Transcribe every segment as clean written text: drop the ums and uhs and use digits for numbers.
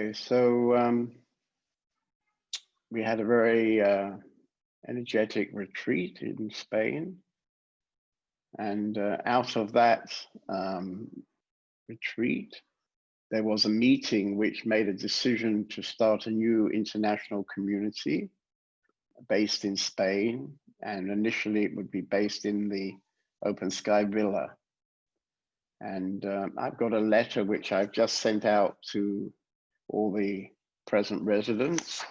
Okay, so we had a very energetic retreat in Spain, and out of that retreat, there was a meeting which made a decision to start a new international community based in Spain, and initially it would be based in the Open Sky Villa. And I've got a letter which I've just sent out to all the present residents.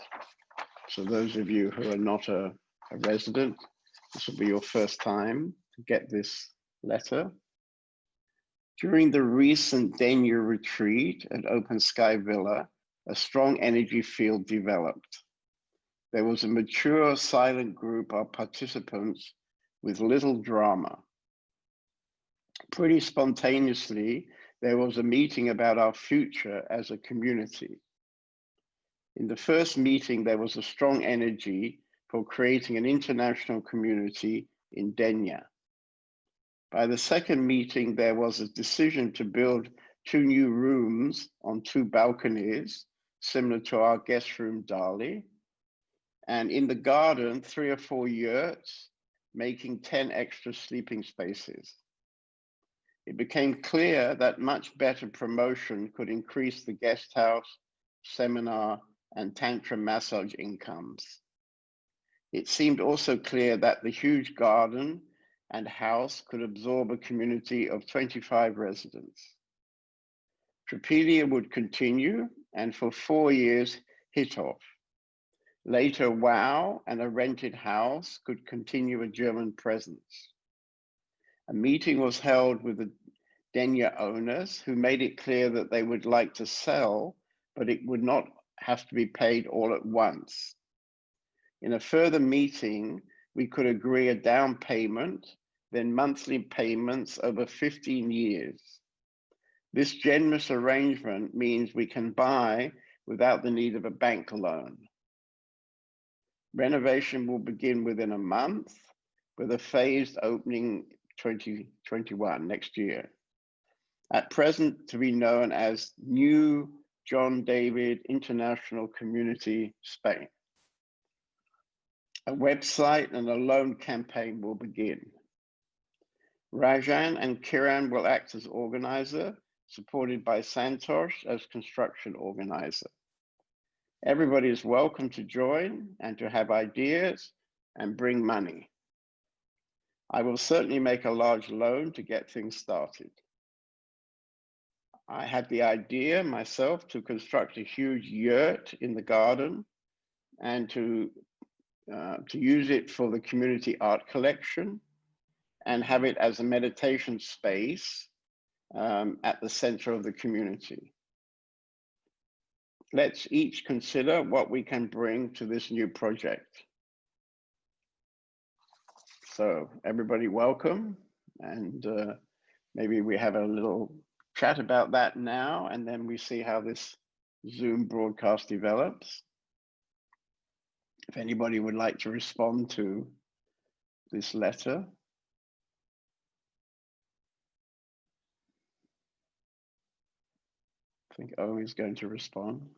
So those of you who are not a resident, this will be your first time to get this letter. During the recent Denia retreat at Open Sky Villa, a strong energy field developed. There was a mature, silent group of participants with little drama. Pretty spontaneously, there was a meeting about our future as a community. In the first meeting, there was a strong energy for creating an international community in Denia. By the second meeting, there was a decision to build 2 new rooms on 2 balconies, similar to our guest room Dali, and in the garden, 3 or 4 yurts, making 10 extra sleeping spaces. It became clear that much better promotion could increase the guest house, seminar, and tantra massage incomes. It seemed also clear that the huge garden and house could absorb a community of 25 residents. Tripedia would continue and for 4 years hit off. Later, WOW and a rented house could continue a German presence. A meeting was held with the Denia owners who made it clear that they would like to sell, but it would not have to be paid all at once. In a further meeting, we could agree a down payment, then monthly payments over 15 years. This generous arrangement means we can buy without the need of a bank loan. Renovation will begin within a month, with a phased opening 2021, next year. At present, to be known as New John David International Community Spain. A website and a loan campaign will begin. Rajan and Kiran will act as organizer, supported by Santosh as construction organizer. Everybody is welcome to join and to have ideas and bring money. I will certainly make a large loan to get things started. I had the idea myself to construct a huge yurt in the garden and to use it for the community art collection and have it as a meditation space at the center of the community. Let's each consider what we can bring to this new project. So everybody welcome, and maybe we have a little chat about that now, and then we see how this Zoom broadcast develops. If anybody would like to respond to this letter. I think O is going to respond.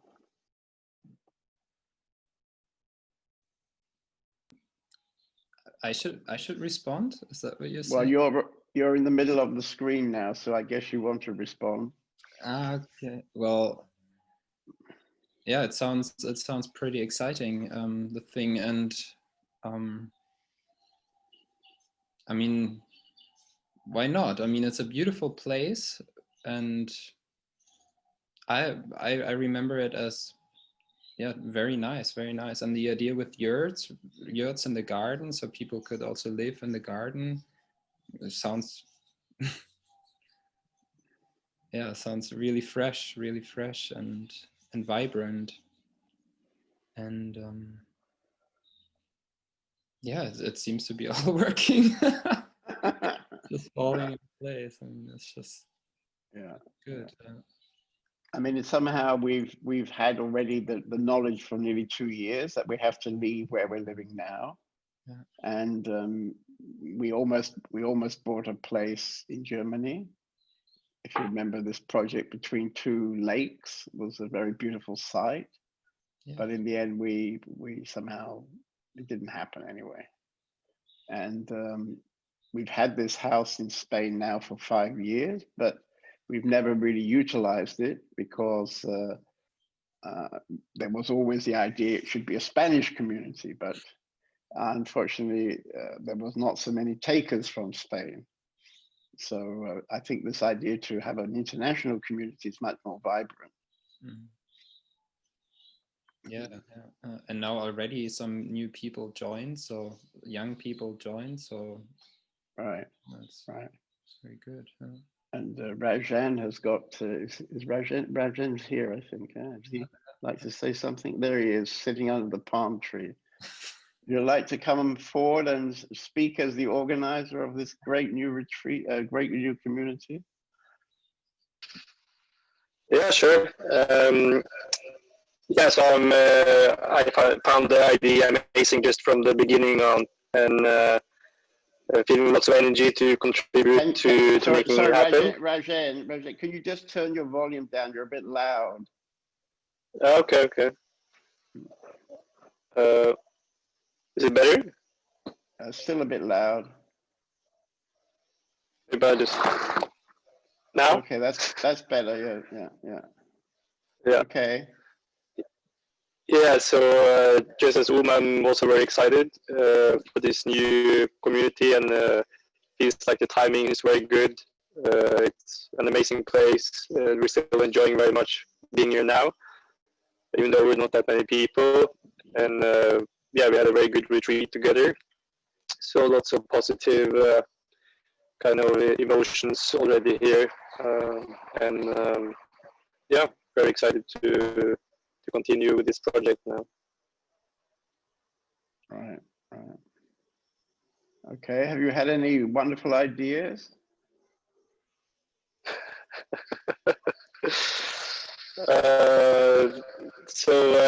I should respond? Is that what you're saying? Well, you're in the middle of the screen now, so I guess you want to respond. Okay. Well, yeah, it sounds pretty exciting, the thing, and I mean, why not? I mean, it's a beautiful place, and I remember it as, yeah, very nice, very nice. And the idea with yurts in the garden, so people could also live in the garden, it sounds yeah, sounds really fresh and vibrant, and yeah, it seems to be all working. Just falling in place, and it's just, yeah, good. Yeah. I mean, somehow we've had already the knowledge for nearly 2 years that we have to leave where we're living now, Yeah. and we almost bought a place in Germany, if you remember, this project between two lakes was a very beautiful site. Yeah. But in the end, we somehow, it didn't happen anyway. And we've had this house in Spain now for 5 years, but we've never really utilized it because there was always the idea it should be a Spanish community, but unfortunately, there was not so many takers from Spain. So I think this idea to have an international community is much more vibrant. Mm. Yeah, and now already some new people joined, so young people joined, so Right, that's right. very good. And Rajan has got, is Rajan's here, I think. Does he like to say something? There he is, sitting under the palm tree. You'd like to come forward and speak as the organizer of this great new retreat, great new community? Yeah, sure. Yeah, so I found the idea amazing just from the beginning on, and feeling lots of energy to contribute to making it happen. Rajan, can you just turn your volume down? You're a bit loud. Okay, okay. Is it better? Still a bit loud. Maybe I just now. Okay, that's better. Yeah. Okay. Yeah, so just as Uma, I'm also very excited for this new community, and feels like the timing is very good. It's an amazing place. We're still enjoying very much being here now, even though we're not that many people. And yeah, we had a very good retreat together. So lots of positive kind of emotions already here, and yeah, very excited to continue with this project now. Right. Okay, have you had any wonderful ideas?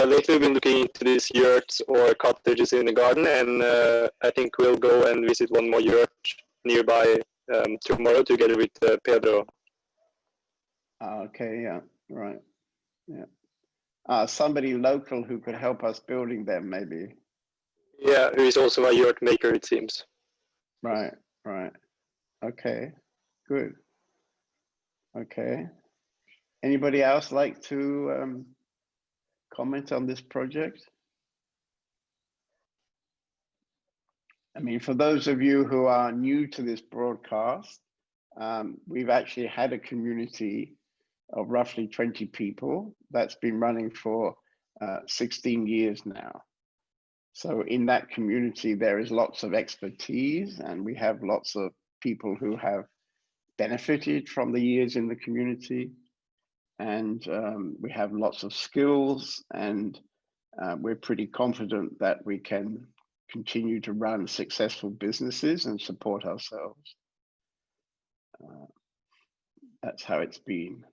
Lately we've been looking into these yurts or cottages in the garden, and I think we'll go and visit one more yurt nearby tomorrow together with Pedro. Okay, yeah, right, yeah. Somebody local who could help us building them, maybe. Yeah, who is also a yurt maker, it seems. Right. Okay, good. Okay. Anybody else like to comment on this project? I mean, for those of you who are new to this broadcast, we've actually had a community of roughly 20 people that's been running for 16 years now. So in that community, there is lots of expertise, and we have lots of people who have benefited from the years in the community. And we have lots of skills, and we're pretty confident that we can continue to run successful businesses and support ourselves. That's how it's been.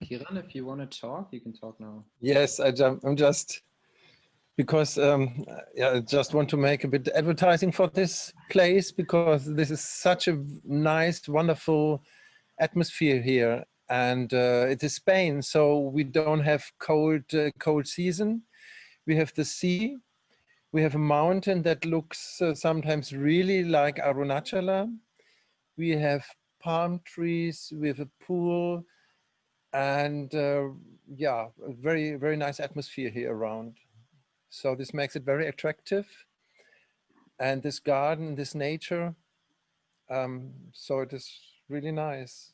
Kiran, if you want to talk, you can talk now. Yes, I'm just because yeah, I just want to make a bit advertising for this place, because this is such a nice, wonderful atmosphere here, and it is Spain, so we don't have cold season. We have the sea. We have a mountain that looks sometimes really like Arunachala. We have palm trees. We have a pool. And yeah, a very, very nice atmosphere here around. So this makes it very attractive. And this garden, this nature, so it is really nice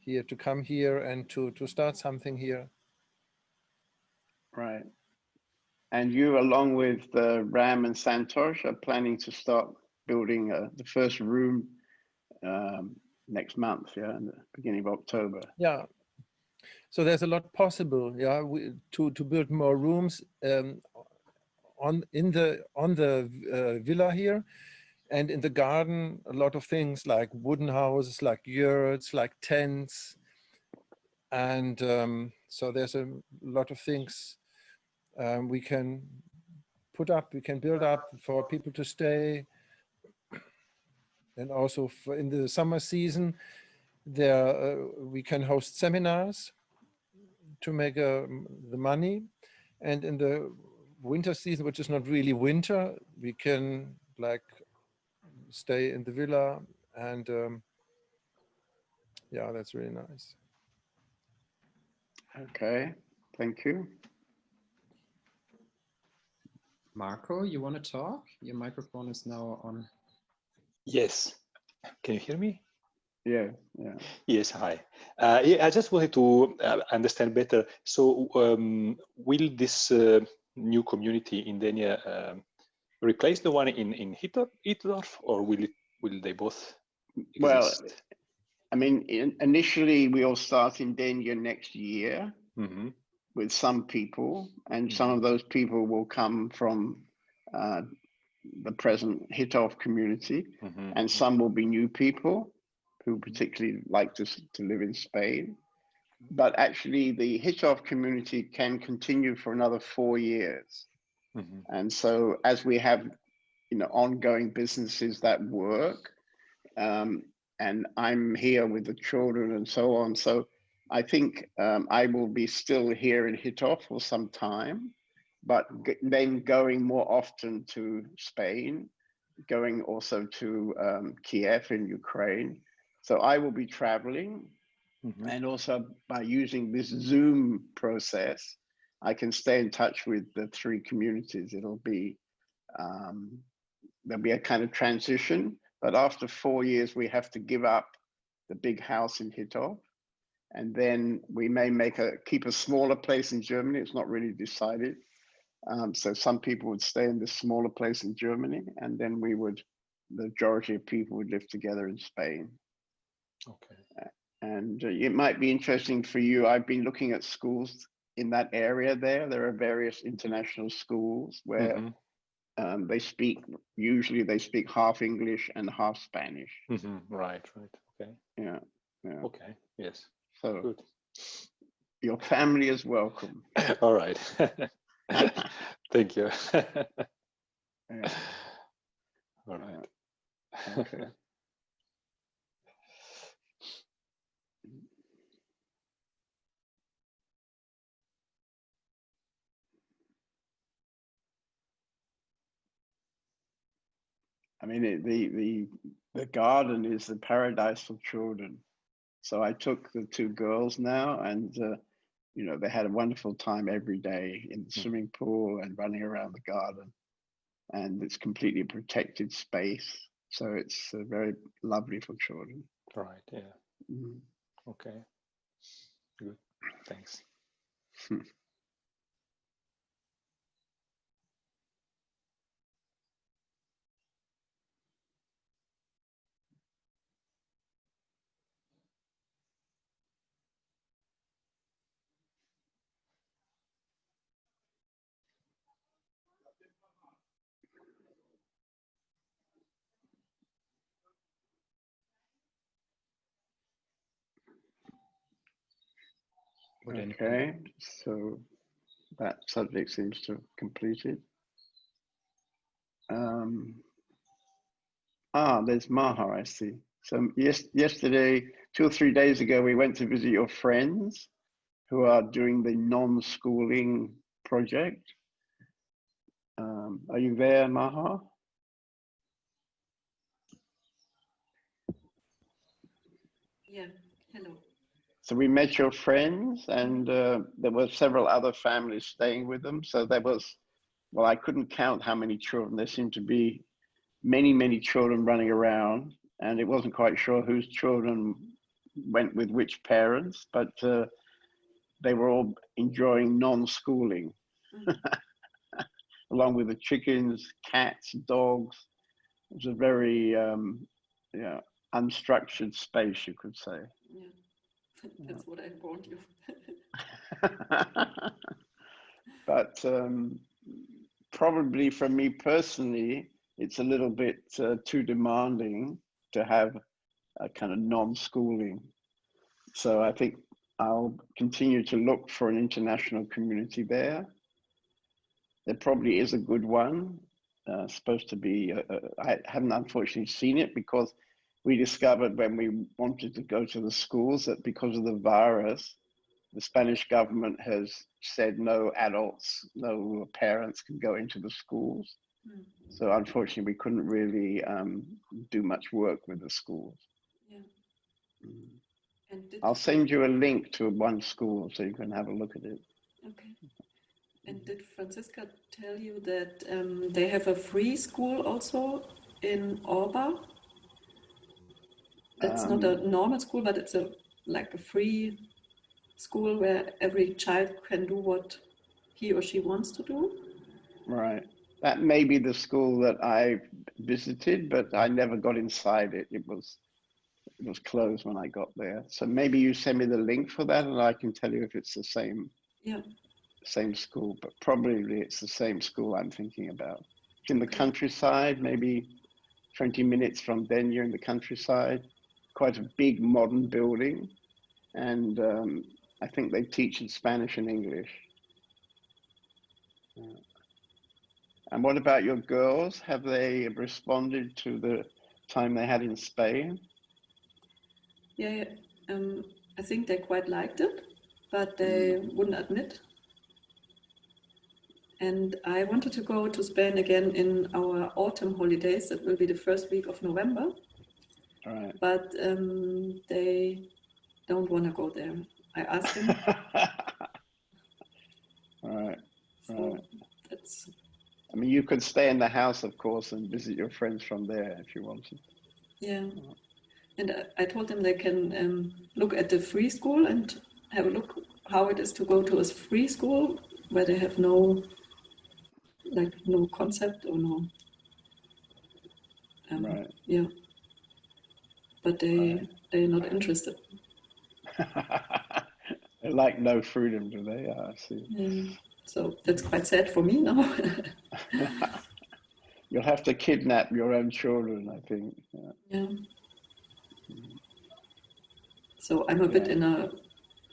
here to come here and to start something here. Right. And you, along with Ram and Santosh, are planning to start building the first room next month, yeah, in the beginning of October. Yeah. So there's a lot possible, yeah, to build more rooms on the villa here. And in the garden, a lot of things like wooden houses, like yurts, like tents. And so there's a lot of things we can put up, we can build up for people to stay. And also in the summer season, there we can host seminars to make the money. And in the winter season, which is not really winter, we can like stay in the villa, and yeah, that's really nice. Okay, thank you. Marco, you want to talk? Your microphone is now on. Yes. Can you hear me? Yeah, yeah. Yes, hi. Yeah, I just wanted to understand better. So will this new community in Denia replace the one in Hittorf, or will they both exist? Well, I mean, initially we'll start in Denia next year with some people, and some of those people will come from the present Hittorf community, and some will be new people who particularly like to live in Spain. But actually, the Hittorf community can continue for another 4 years. And so, as we have, ongoing businesses that work, and I'm here with the children and so on. So I think I will be still here in Hittorf for some time, but then going more often to Spain, going also to Kiev in Ukraine. So I will be traveling, and also by using this Zoom process, I can stay in touch with the 3 communities. It'll be, there'll be a kind of transition, but after 4 years, we have to give up the big house in Hittorf, and then we may keep a smaller place in Germany. It's not really decided. So some people would stay in this smaller place in Germany, and then the majority of people would live together in Spain. Okay. And it might be interesting for you. I've been looking at schools in that area there. There are various international schools where usually they speak half English and half Spanish. Right. Okay. Yeah. Okay. Yes. So good. Your family is welcome. All right. Thank you. Yeah. All right. Okay. I mean, the garden is the paradise for children. So I took the 2 girls now, and they had a wonderful time every day in the swimming pool and running around the garden. And it's completely protected space, so it's very lovely for children. Right. Yeah. Okay. Good. Thanks. Okay, so that subject seems to have completed. There's Maha, I see. So yesterday, 2 or 3 days ago, we went to visit your friends who are doing the non-schooling project. Are you there, Maha? Yeah, hello. So we met your friends, and there were several other families staying with them. So there was, well, I couldn't count how many children. There seemed to be many, many children running around, and it wasn't quite sure whose children went with which parents, but they were all enjoying non-schooling, along with the chickens, cats, dogs. It was a very unstructured space, you could say. Yeah, that's what I brought you. But probably for me personally, it's a little bit too demanding to have a kind of non-schooling. So I think I'll continue to look for an international community there. There probably is a good one, supposed to be, I haven't unfortunately seen it because we discovered when we wanted to go to the schools that because of the virus, the Spanish government has said no adults, no parents can go into the schools. Mm. So unfortunately, we couldn't really do much work with the schools. Yeah. And I'll send you a link to one school so you can have a look at it. Okay. And did Franziska tell you that they have a free school also in Orba? That's not a normal school, but it's like a free school where every child can do what he or she wants to do. Right. That may be the school that I visited, but I never got inside it. It was closed when I got there. So maybe you send me the link for that and I can tell you if it's the same school, but probably it's the same school I'm thinking about. It's in the countryside, maybe 20 minutes from Denia in the countryside, quite a big modern building. And I think they teach in Spanish and English. Yeah. And what about your girls? Have they responded to the time they had in Spain? Yeah, I think they quite liked it, but they wouldn't admit. And I wanted to go to Spain again in our autumn holidays. That will be the first week of November. Right. But they don't want to go there. I asked them. Right. So that's. I mean, you could stay in the house, of course, and visit your friends from there if you wanted. Yeah. And I told them they can look at the free school and have a look how it is to go to a free school where they have no concept or no. Right. Yeah. But they're not interested. They like no freedom, do they? I see. Yeah. So that's quite sad for me now. You'll have to kidnap your own children, I think. Yeah. So I'm a bit in a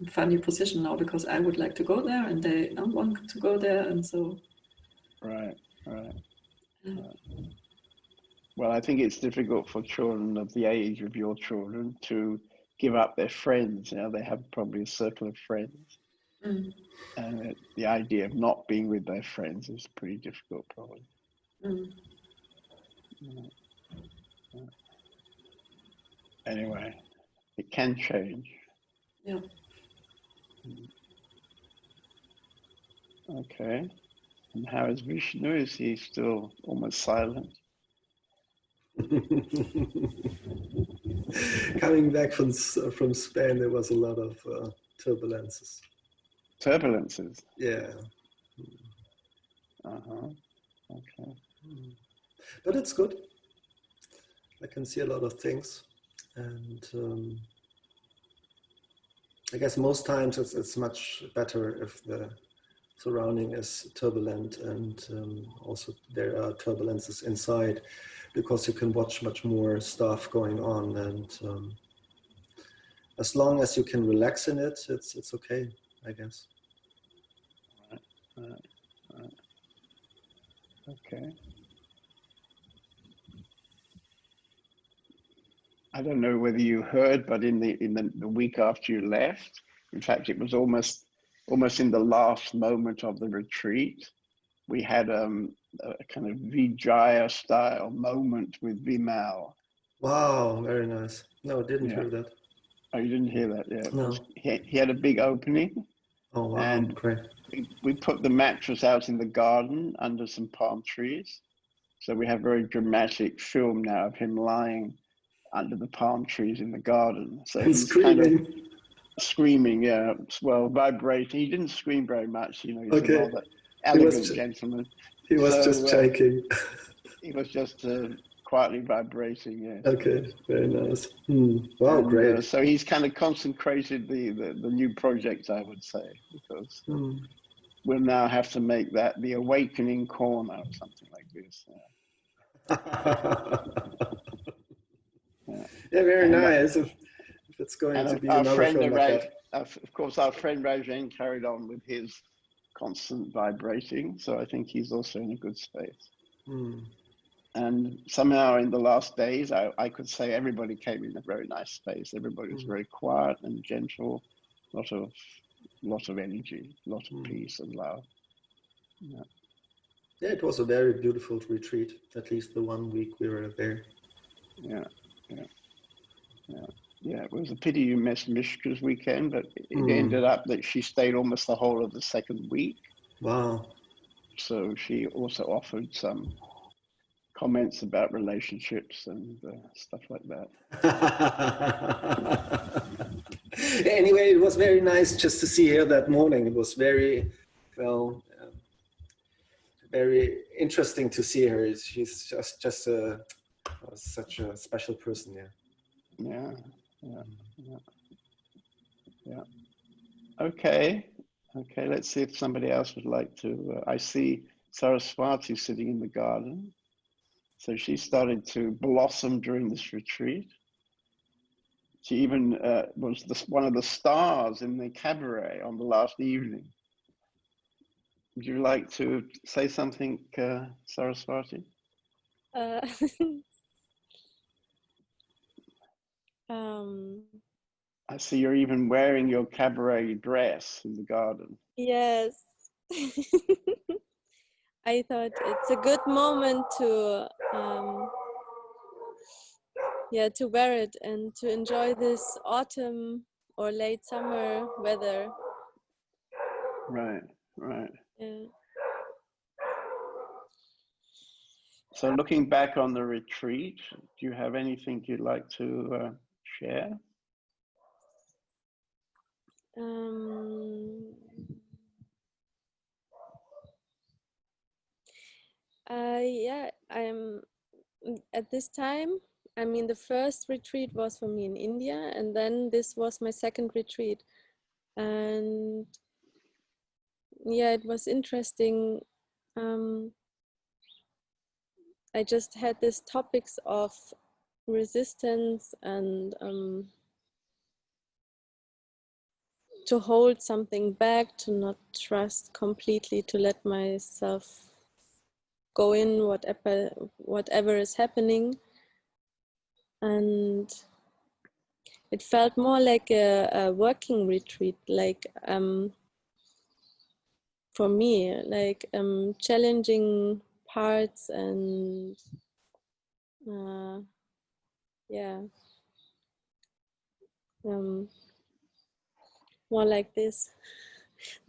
funny position now because I would like to go there and they don't want to go there, and so. Right. Well, I think it's difficult for children of the age of your children to give up their friends. You know, they have probably a circle of friends. Mm. And the idea of not being with their friends is pretty difficult, probably. Mm. Anyway, it can change. Yeah. Okay. And how is Vishnu? Is he still almost silent? Coming back from Spain, there was a lot of turbulences. Turbulences? Yeah. Okay. But it's good. I can see a lot of things. And I guess most times it's much better if the surrounding is turbulent, and also there are turbulences inside, because you can watch much more stuff going on, and as long as you can relax in it, it's okay, I guess. Right. Okay. I don't know whether you heard, but in the week after you left, in fact, it was almost in the last moment of the retreat, we had a kind of Vijaya style moment with Vimal. Wow, very nice. No, I didn't hear that. Oh, you didn't hear that? Yeah. No. He had a big opening. Oh, wow, and great. We put the mattress out in the garden under some palm trees. So we have a very dramatic film now of him lying under the palm trees in the garden. So he's screaming. kind of screaming, yeah, well, vibrating. He didn't scream very much, you know, he's a rather elegant gentleman. He was just shaking. He was just quietly vibrating, yeah. Okay, very nice. Wow, great. So he's kind of consecrated the new project, I would say, because we'll now have to make that the awakening corner or something like this. Yeah, very And, nice. If it's going to and be our another friend, film like that. of course, our friend Rajan carried on with his constant vibrating. So I think he's also in a good space. Hmm. And somehow in the last days, I could say everybody came in a very nice space. Everybody was very quiet and gentle, lot of energy, lot of peace and love. Yeah. Yeah, it was a very beautiful retreat, at least the 1 week we were there. Yeah, it was a pity you missed Mishka's weekend, but it ended up that she stayed almost the whole of the second week. Wow. So she also offered some comments about relationships and stuff like that. Anyway, it was very nice just to see her that morning. It was very, well, very interesting to see her. She's just such a special person. Yeah. Okay. Let's see if somebody else would like to. I see Saraswati sitting in the garden. So she started to blossom during this retreat. She even was one of the stars in the cabaret on the last evening. Would you like to say something, Saraswati? I see you're even wearing your cabaret dress in the garden. Yes. I thought it's a good moment to to wear it and to enjoy this autumn or late summer weather. Right. Yeah. So looking back on the retreat, do you have anything you'd like to share? Yeah, I'm at this time. I mean, the first retreat was for me in India, and then this was my second retreat. And yeah, it was interesting. I just had these topics of resistance and to hold something back, to not trust completely, to let myself go in whatever is happening. And it felt more like a working retreat, like for me, like challenging parts and more like this,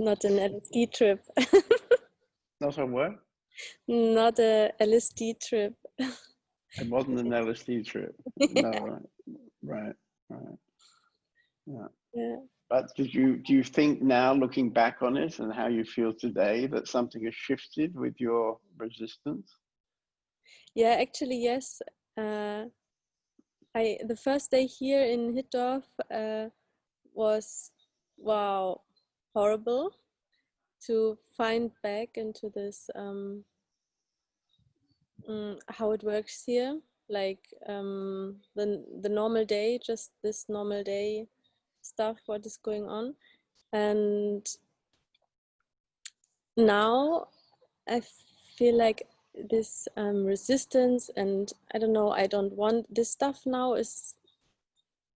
not an LSD trip. Not a what? Not a LSD trip. It wasn't an LSD trip. No, right. Yeah. But do you think now, looking back on it and how you feel today, that something has shifted with your resistance? Yeah, actually, yes. The first day here in Hittorf was, wow, horrible to find back into this how it works here, like the normal day, just this normal day stuff, what is going on. And now I feel like this resistance, and I don't know, I don't want this stuff now, is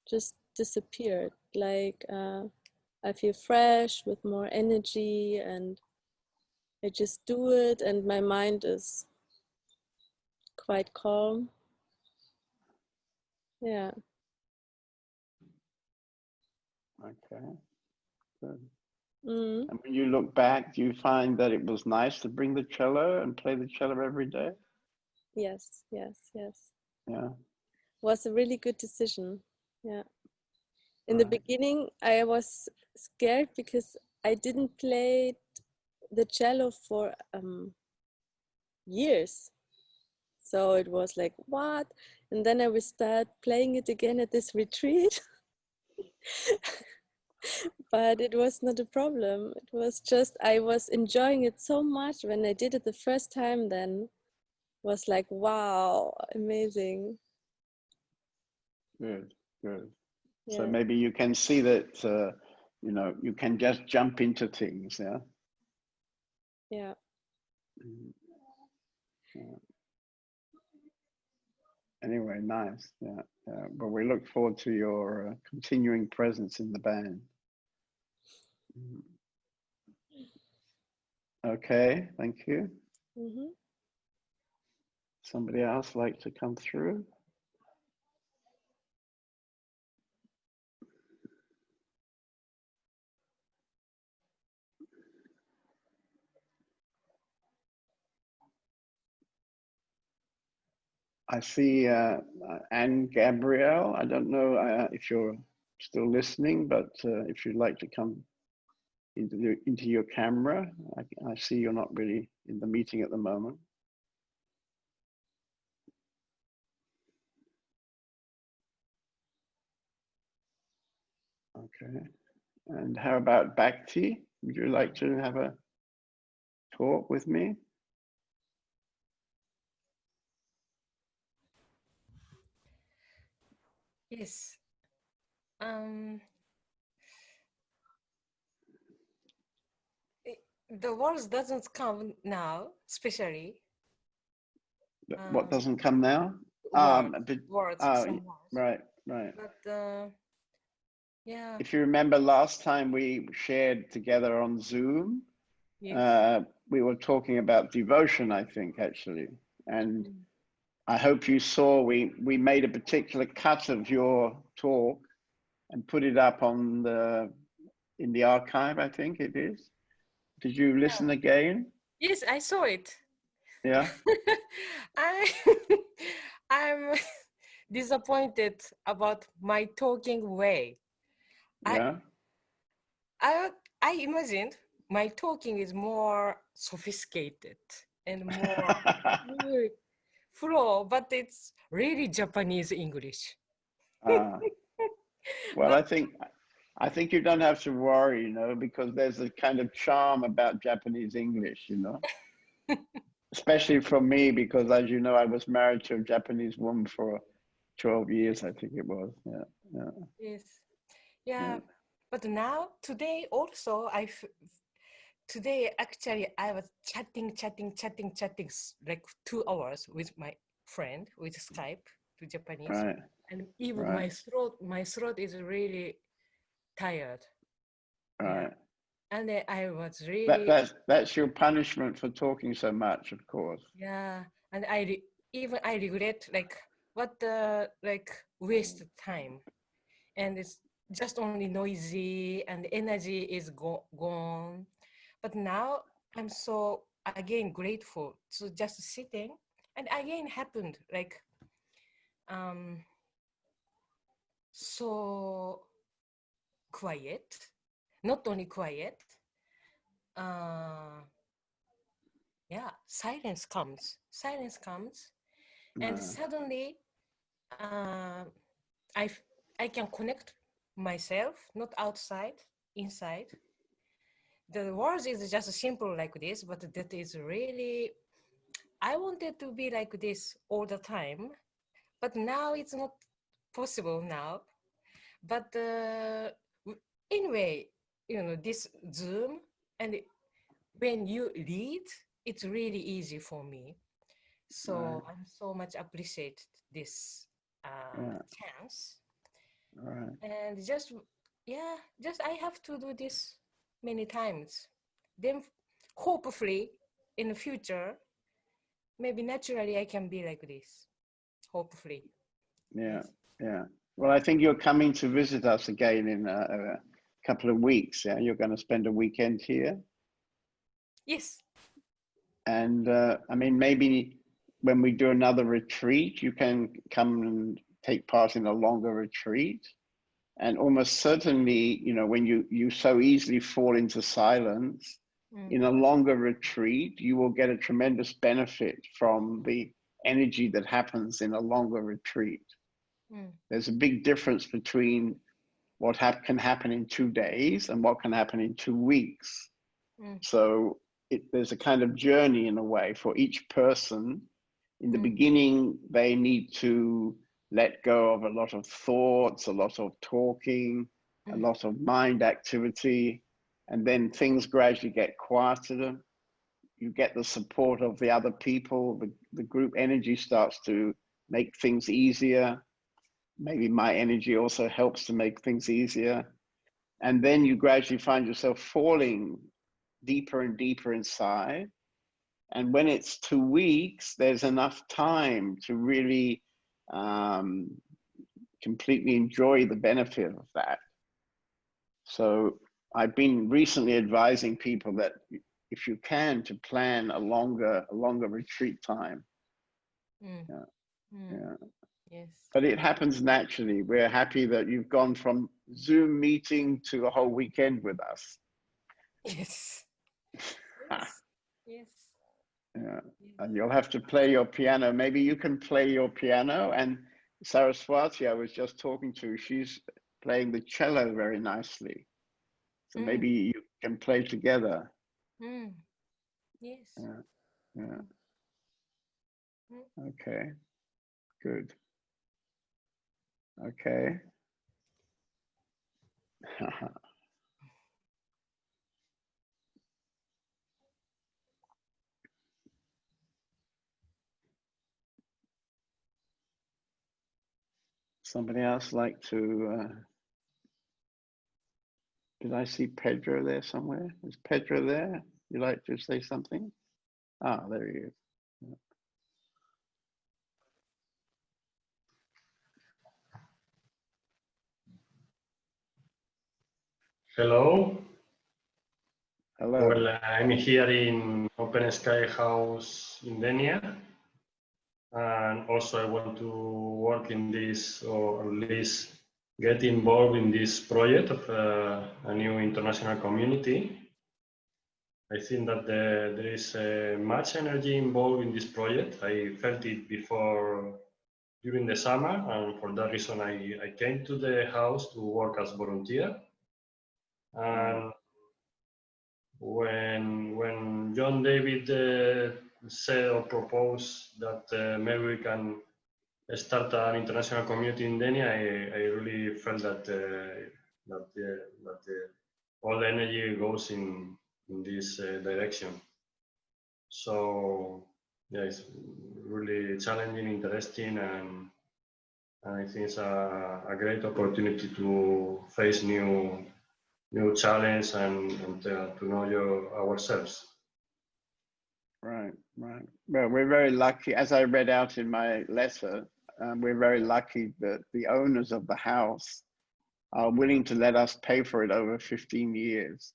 just disappeared. Like I feel fresh with more energy, and I just do it, and my mind is quite calm. Yeah. Okay, good. And when you look back, do you find that it was nice to bring the cello and play the cello every day? Yes. Yeah. Was a really good decision. Yeah. In the beginning, I was scared because I didn't play the cello for years. So it was like, what? And then I would start playing it again at this retreat. But it was not a problem. It was just, I was enjoying it so much when I did it the first time then. was like, wow, amazing. Good, good. Yeah. So maybe you can see that, you know, you can just jump into things, yeah? Yeah. Yeah. Anyway, nice, yeah. But we look forward to your continuing presence in the band. Okay, thank you. Mm-hmm. Somebody else like to come through? I see Anne Gabrielle. I don't know if you're still listening, but if you'd like to come into your camera, I see you're not really in the meeting at the moment. Okay. And how about Bhakti? Would you like to have a talk with me? Yes. The words doesn't come now, especially. What doesn't come now? Words, Oh, some words. right, right. But yeah. If you remember last time we shared together on Zoom, Yes. we were talking about devotion, I think, actually. And I hope you saw we made a particular cut of your talk and put it up on in the archive, I think it is. Did you listen again? Yes, I saw it. Yeah. I'm disappointed about my talking way. Yeah. I imagined my talking is more sophisticated and more flow, but it's really Japanese English. Well, But, I think you don't have to worry, you know, because there's a kind of charm about Japanese English, you know, especially from me, because as you know, I was married to a Japanese woman for 12 years, I think it was. Yeah. Yeah. yes. Yeah. But now, today also, today actually I was chatting like 2 hours with my friend with Skype to Japanese. Right. And even Right. my throat is really tired. Right. Yeah. And then I was really that's your punishment for talking so much, of course. yeah. And I regret like what the like waste time, and it's just only noisy and the energy is gone. But now I'm so again grateful to just sitting, and again happened like so quiet, not only quiet, yeah, silence comes, and suddenly I I can connect myself, not outside, inside. The words is just simple like this, but that is really, I wanted to be like this all the time, but now it's not possible now. But anyway, you know, this Zoom, and when you read, it's really easy for me. So I'm so much appreciate this chance. Right. And just, yeah, just I have to do this many times. Then hopefully in the future, maybe naturally I can be like this. Hopefully. Yeah. Yes. Yeah. Well, I think you're coming to visit us again in a couple of weeks. Yeah, you're going to spend a weekend here. Yes. And I mean, maybe when we do another retreat, you can come and take part in a longer retreat. And almost certainly, you know, when you so easily fall into silence, in a longer retreat, you will get a tremendous benefit from the energy that happens in a longer retreat. There's a big difference between what can happen in 2 days and what can happen in 2 weeks. So there's a kind of journey in a way for each person In the beginning, they need to let go of a lot of thoughts, a lot of talking, a lot of mind activity, and then things gradually get quieter. You get the support of the other people, the group energy starts to make things easier. Maybe my energy also helps to make things easier. And then you gradually find yourself falling deeper and deeper inside. And when it's 2 weeks, there's enough time to really completely enjoy the benefit of that. So I've been recently advising people that if you can, to plan a longer retreat time. Yeah. Yes. But it happens naturally. We're happy that you've gone from Zoom meeting to a whole weekend with us. Yes. Yes. Yeah. And you'll have to play your piano. Maybe you can play your piano. And Saraswati, I was just talking to, she's playing the cello very nicely. So maybe you can play together. Yes. Yeah. Okay. Good. Okay. Somebody else like to, did I see Pedro there somewhere? Is Pedro there? You like to say something? Ah, there he is. Hello. Hello. Well, I'm here in Open Sky House in Denia. And also I want to work in this, or at least get involved in this project of a new international community. I think that there is much energy involved in this project. I felt it before during the summer, and for that reason I came to the house to work as volunteer. And when John David said or proposed that maybe we can start an international community in Denia, I really felt that all the energy goes in this direction. So yeah, it's really challenging, interesting, and I think it's a great opportunity to face new challenge and to know ourselves. Right. Well, we're very lucky, as I read out in my letter, we're very lucky that the owners of the house are willing to let us pay for it over 15 years.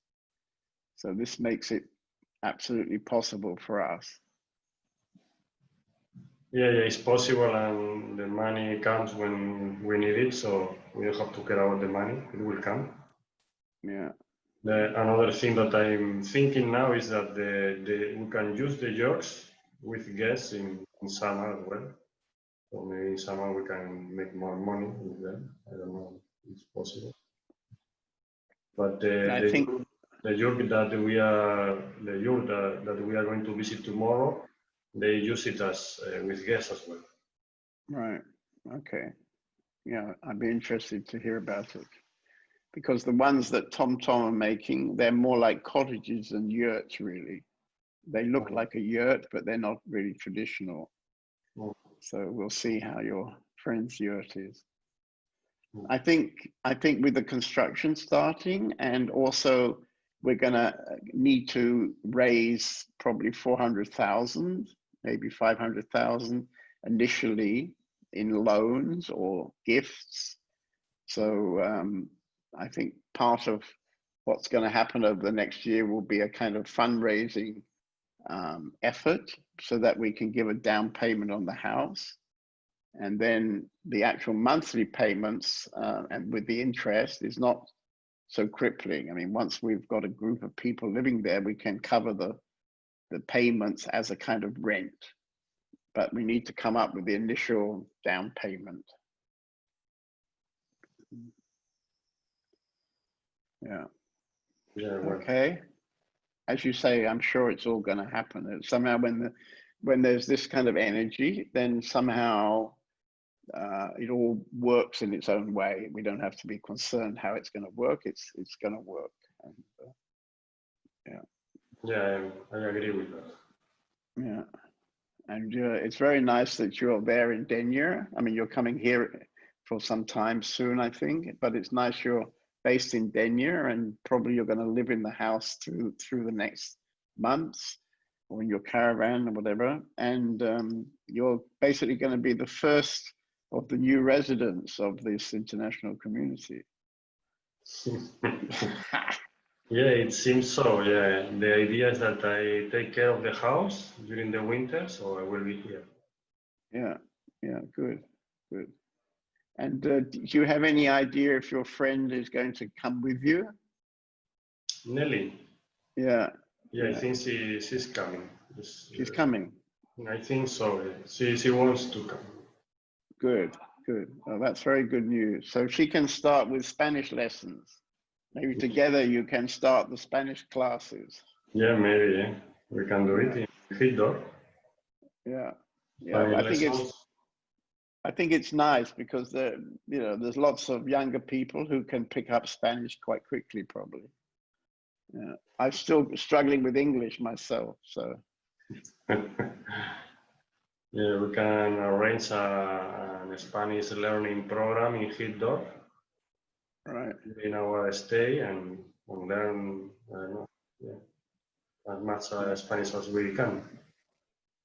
So this makes it absolutely possible for us. Yeah, it's possible, and the money comes when we need it, so we don't have to care about the money, it will come. Yeah. Another thing that I'm thinking now is that we can use the yurts with guests in summer as well. So maybe in summer we can make more money with them. I don't know if it's possible. But the yurt that we are going to visit tomorrow, they use it as with guests as well. Right. Okay. Yeah, I'd be interested to hear about it. Because the ones that Tom are making, they're more like cottages than yurts, really. They look like a yurt, but they're not really traditional. So we'll see how your friend's yurt is. I think with the construction starting, and also we're gonna need to raise probably 400,000, maybe 500,000 initially in loans or gifts. So I think part of what's going to happen over the next year will be a kind of fundraising effort so that we can give a down payment on the house. And then the actual monthly payments and with the interest is not so crippling. I mean, once we've got a group of people living there, we can cover the payments as a kind of rent. But we need to come up with the initial down payment. Yeah. Okay. As you say, I'm sure it's all going to happen. Somehow when when there's this kind of energy, then somehow it all works in its own way. We don't have to be concerned how it's going to work. It's going to work. And, Yeah, I agree with that. yeah, and it's very nice that you're there in Denver. I mean, you're coming here for some time soon, I think, but it's nice you're based in Denver, and probably you're going to live in the house through the next months, or in your caravan or whatever. And you're basically going to be the first of the new residents of this international community. Yeah, it seems so. Yeah, the idea is that I take care of the house during the winter, so I will be here. Yeah, good. And do you have any idea if your friend is going to come with you? Nelly. Yeah. I think she's coming. She's coming. I think so. Yeah. She wants to come. Good. Well, that's very good news. So she can start with Spanish lessons. Maybe together you can start the Spanish classes. Yeah, maybe. Yeah. We can do it in Hildor. Yeah. I think it's nice because there's lots of younger people who can pick up Spanish quite quickly, probably. Yeah. I'm still struggling with English myself, so. Yeah, we can arrange a Spanish learning program in Hildor. Right. In our stay and learn as much Spanish as we can.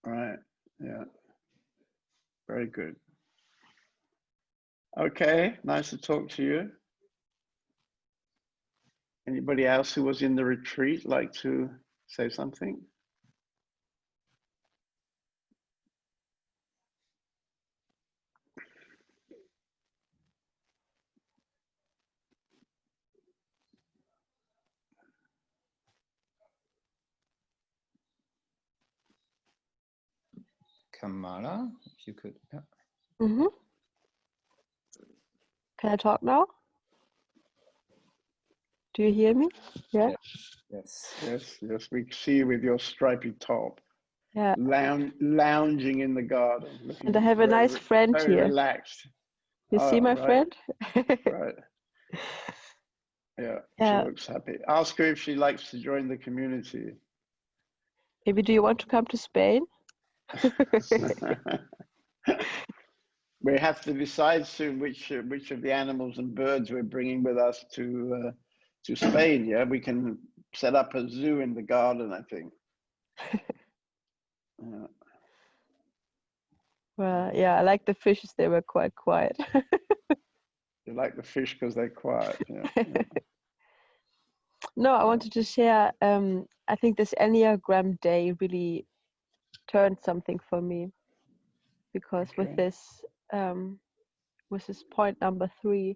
Right. Yeah. Very good. Okay. Nice to talk to you. Anybody else who was in the retreat like to say something? Kamala, if you could. Yeah. Mm-hmm. Can I talk now? Do you hear me? Yeah. Yes. Yes. We see you with your stripy top. Yeah. Lounging in the garden. And I have a nice friend very here. Relaxed. You see my friend? Right. Yeah. She looks happy. Ask her if she likes to join the community. Maybe do you want to come to Spain? We have to decide soon which of the animals and birds we're bringing with us to Spain. Yeah, we can set up a zoo in the garden, I think. Well, yeah, I like the fishes. They were quite quiet. You like the fish because they're quiet. Yeah. No, I wanted to share. I think this Enneagram day really turned something for me, because with this point number 3,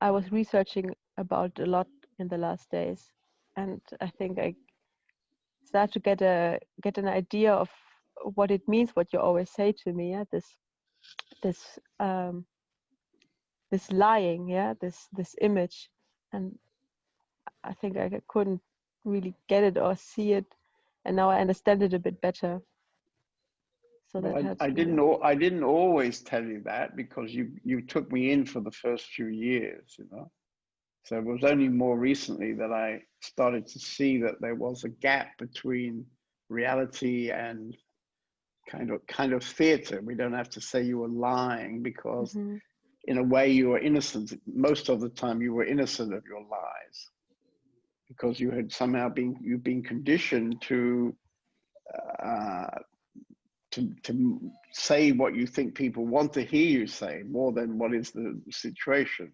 I was researching about a lot in the last days, and I think I start to get an idea of what it means. What you always say to me, yeah, this lying, yeah, this image, and I think I couldn't really get it or see it, and now I understand it a bit better. So well, that helps. I didn't always tell you that, because you took me in for the first few years, you know. So it was only more recently that I started to see that there was a gap between reality and kind of theater. We don't have to say you were lying, because in a way you were innocent. Most of the time you were innocent of your lies, because you had somehow been conditioned to say what you think people want to hear you say, more than what is the situation.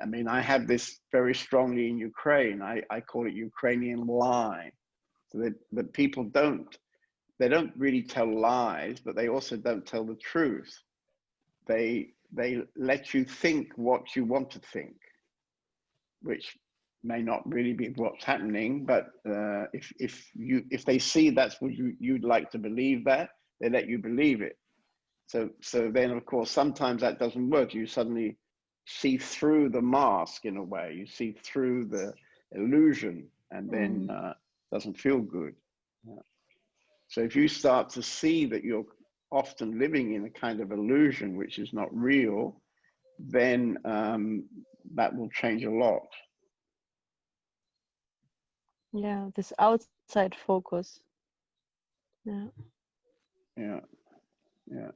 I mean, I have this very strongly in Ukraine. I call it Ukrainian lie. So that people don't really tell lies, but they also don't tell the truth. They let you think what you want to think, which may not really be what's happening. But if they see that's what you'd like to believe, that they let you believe it. So then, of course, sometimes that doesn't work. You suddenly see through the mask in a way. You see through the illusion, and then doesn't feel good. Yeah. So if you start to see that you're often living in a kind of illusion which is not real, then that will change a lot. Yeah, this outside focus. Yeah. Yeah, yeah.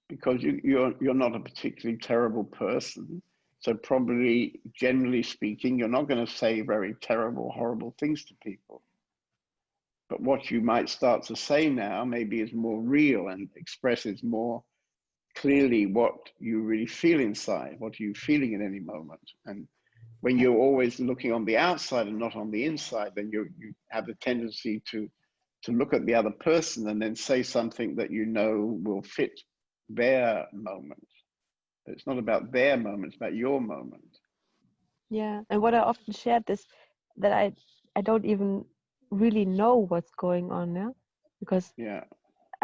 Because you're not a particularly terrible person. So probably, generally speaking, you're not going to say very terrible, horrible things to people. But what you might start to say now maybe is more real and expresses more clearly what you really feel inside. What are you feeling at any moment? And when you're always looking on the outside and not on the inside, then you have the tendency to look at the other person and then say something that you know will fit their moment. It's not about their moment, it's about your moment. Yeah, and what I often shared is that I don't even really know what's going on now, because Yeah,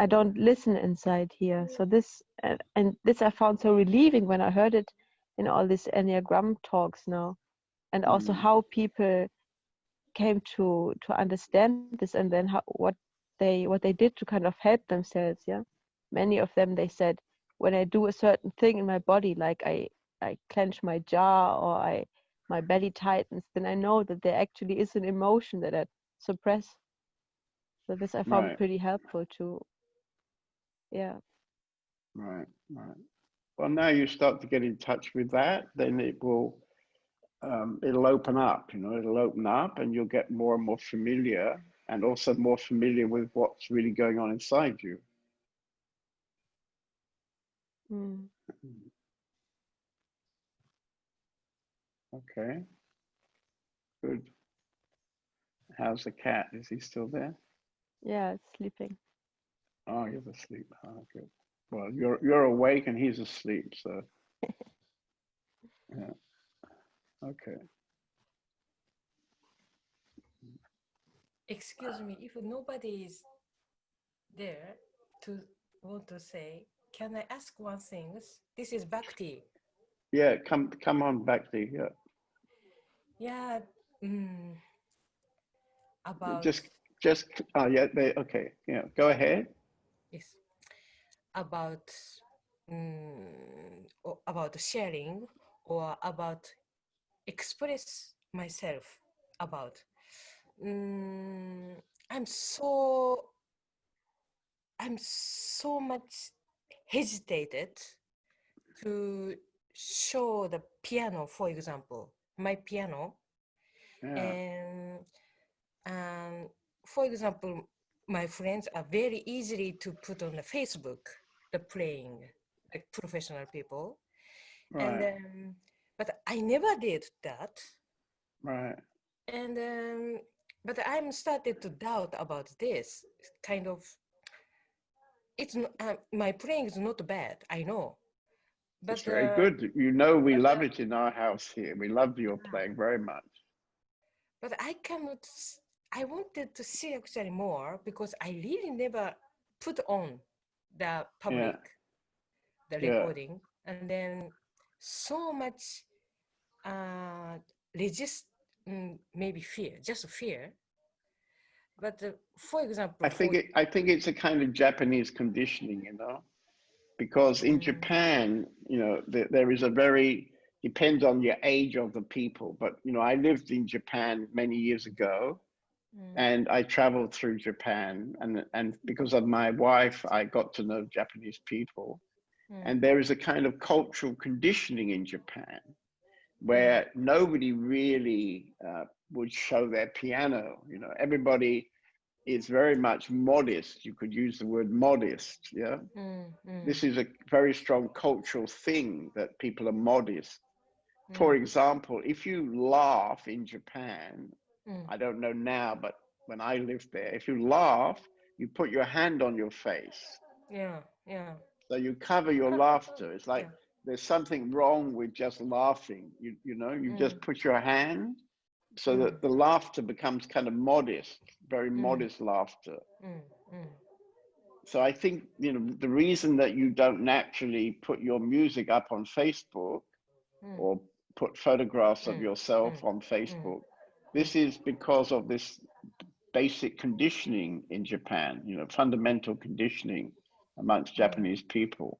I don't listen inside here. So this and this I found so relieving when I heard it in all these Enneagram talks now, and also how people came to understand this, and then what they did to kind of help themselves. Yeah, many of them, they said, when I do a certain thing in my body, like I clench my jaw or my belly tightens, then I know that there actually is an emotion that I suppress. So this I found right, pretty helpful too. Yeah. right. Well, now you start to get in touch with that, then it will, it'll open up, it'll open up and you'll get more and more familiar, and also more familiar with what's really going on inside you. Mm. Okay, good. How's the cat? Is he still there? Yeah, it's sleeping. Oh, he's asleep. Oh, good. Well, you're awake and he's asleep, so yeah. Okay. Excuse me, if nobody is there to want to say, can I ask one thing? This is Bhakti. Yeah, come on back to yeah. Yeah, about Just oh yeah, okay. Yeah, go ahead. yes, about about sharing or about express myself about. I'm so much hesitated to show the piano, for example, my piano, Yeah. and for example, my friends are very easily to put on the Facebook, the playing, like professional people, and Right. but I never did that, Right. and but I'm started to doubt about this kind of. It's my playing is not bad, I know, It's but very good. We love it in our house here. We love your playing very much. but I cannot. I wanted to see actually more because I really never put on the public, the recording, and then so much resist, maybe fear, just fear. But for example, I think it's a kind of Japanese conditioning, because in Japan, there is a very, depends on your age of the people, but I lived in Japan many years ago, and I traveled through Japan, and because of my wife, I got to know Japanese people, and there is a kind of cultural conditioning in Japan where nobody really would show their piano. Everybody is very much modest. You could use the word modest. Yeah. This is a very strong cultural thing that people are modest. For example, if you laugh in Japan, I don't know now, but when I lived there, if you laugh, you put your hand on your face. Yeah. So you cover your laughter. It's like there's something wrong with just laughing. You just put your hand so that the laughter becomes kind of modest, very modest laughter. So I think, the reason that you don't naturally put your music up on Facebook or put photographs of yourself on Facebook, this is because of this basic conditioning in Japan, you know, fundamental conditioning amongst Japanese people.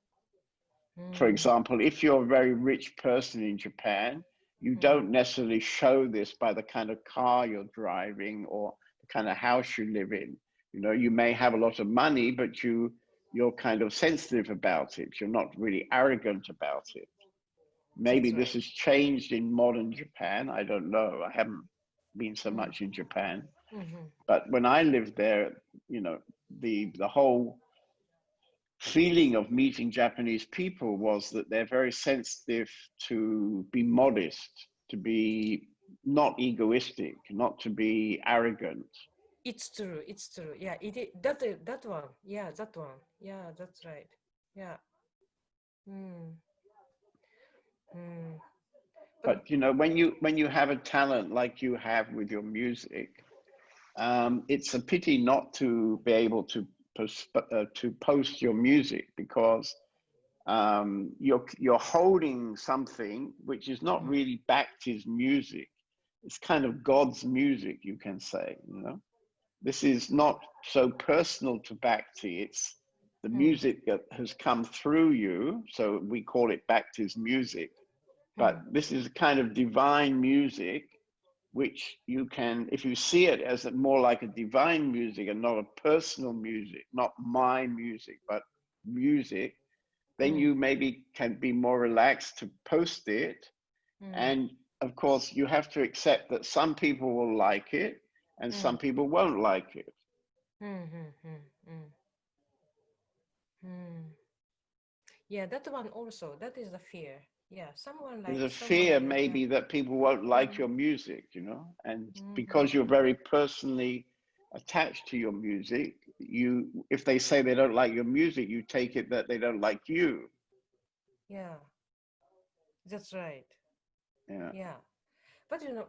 For example, if you're a very rich person in Japan, you don't necessarily show this by the kind of car you're driving or the kind of house you live in. You know, you may have a lot of money, but you're kind of sensitive about it. You're not really arrogant about it. Maybe this has changed in modern Japan. I don't know. I haven't been so much in Japan. But when I lived there, you know, the whole feeling of meeting Japanese people was that they're very sensitive to be modest, to be not egoistic, not to be arrogant. It's true. It's true. Yeah, it is that one. Yeah, that one. Yeah, that's right. Yeah. But you know, when you have a talent like you have with your music, it's a pity not to be able to post your music, because you're holding something which is not really Bhakti's music. It's kind of God's music, you can say. You know, this is not so personal to Bhakti. It's the music that has come through you, so we call it Bhakti's music. But this is a kind of divine music, which you can, if you see it as more like a divine music and not a personal music, not my music, but music, then you maybe can be more relaxed to post it. And of course, you have to accept that some people will like it and some people won't like it. Yeah, that one also, that is the fear. Yeah, someone There's like a fear someone, maybe that people won't like your music, you know, and because you're very personally attached to your music, if they say they don't like your music, you take it that they don't like you. Yeah, that's right. Yeah. Yeah, but you know,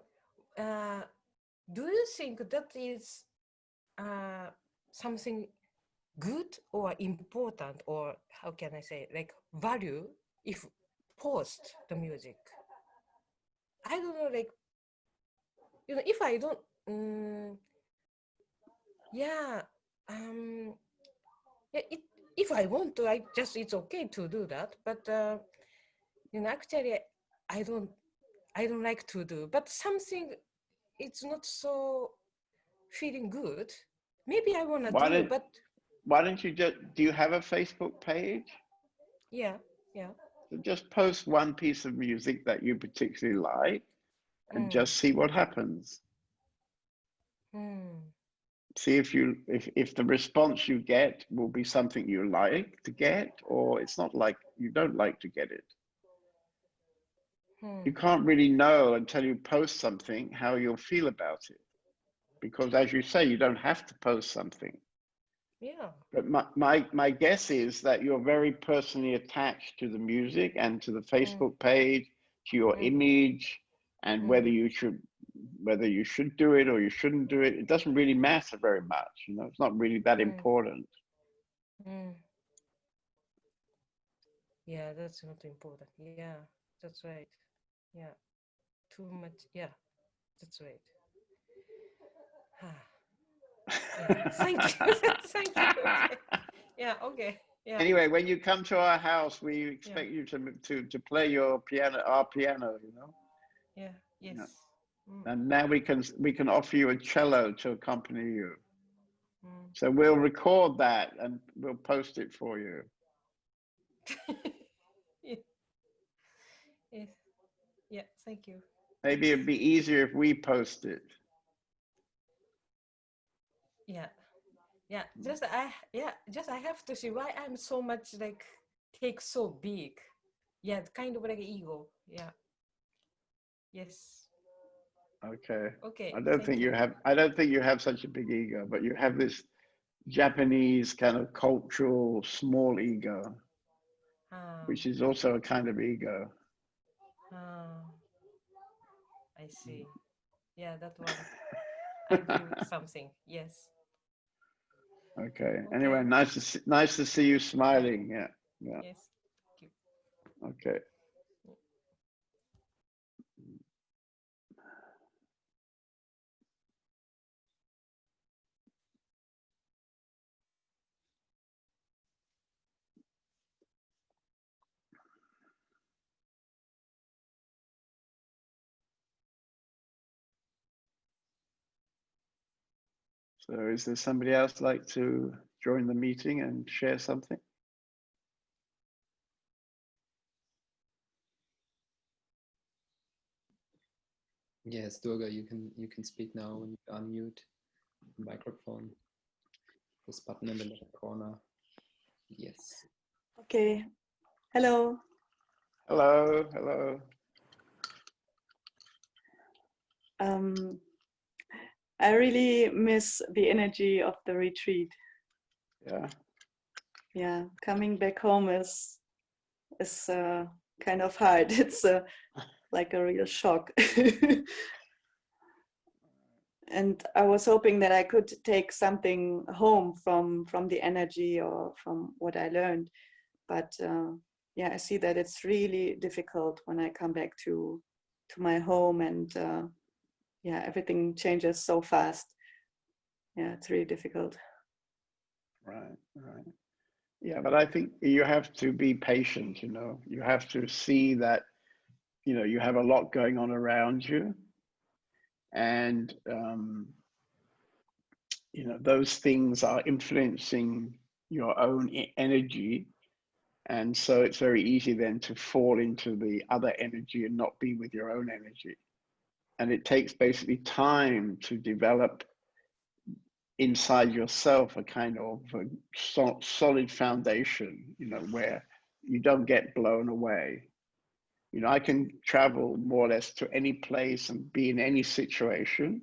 do you think that is something good or important, or how can I say, like value if post the music? I don't know, like, you know, if I don't, yeah, yeah, if I want to, it's okay to do that. But you know, actually, I don't like to do. But something, it's not so feeling good. Maybe I wanna do, but why don't you do you have a Facebook page? yeah. So just post one piece of music that you particularly like and just see what happens. See if the response you get will be something you like to get, or it's not like you don't like to get it. You can't really know until you post something how you'll feel about it, because as you say, you don't have to post something. Yeah. But my guess is that you're very personally attached to the music and to the Facebook page, to your image, and whether you should do it or you shouldn't do it. It doesn't really matter very much. You know, it's not really that important. Yeah, that's not important. Yeah, that's right. Yeah, too much. Yeah, that's right. Yeah, thank you. Thank you. Okay. Yeah, okay. Yeah. Anyway, when you come to our house, we expect you to play your piano, our piano, you know. Yeah. Yes. Yeah. And now we can offer you a cello to accompany you. So we'll record that and we'll post it for you. Yeah. Yes. Yeah. Thank you. Maybe it'd be easier if we post it. Yeah. Yeah. Just I have to see why I'm so much like take so big. Yeah, kind of like ego. Yeah. Yes. Okay. Okay. I don't think you have such a big ego, but you have this Japanese kind of cultural small ego, which is also a kind of ego. I see. Yeah, that one. I feel something. Yes. Okay. Anyway, nice to see you smiling. Yeah. Yeah. Yes. Thank you. Okay. So is there somebody else like to join the meeting and share something? Yes, Durga, you can speak now when you unmute the microphone. This button in the left corner. Yes. Okay. Hello. Hello, hello. I really miss the energy of the retreat. Yeah. Yeah, coming back home is kind of hard. It's like a real shock. And I was hoping that I could take something home from the energy or from what I learned. But yeah, I see that it's really difficult when I come back to my home, and yeah, everything changes so fast. Yeah, it's really difficult. Right, right. Yeah, but I think you have to be patient, you know. You have to see that, you know, you have a lot going on around you. And, you know, those things are influencing your own energy. And so it's very easy then to fall into the other energy and not be with your own energy. And it takes basically time to develop inside yourself a kind of a solid foundation, you know, where you don't get blown away. You know, I can travel more or less to any place and be in any situation,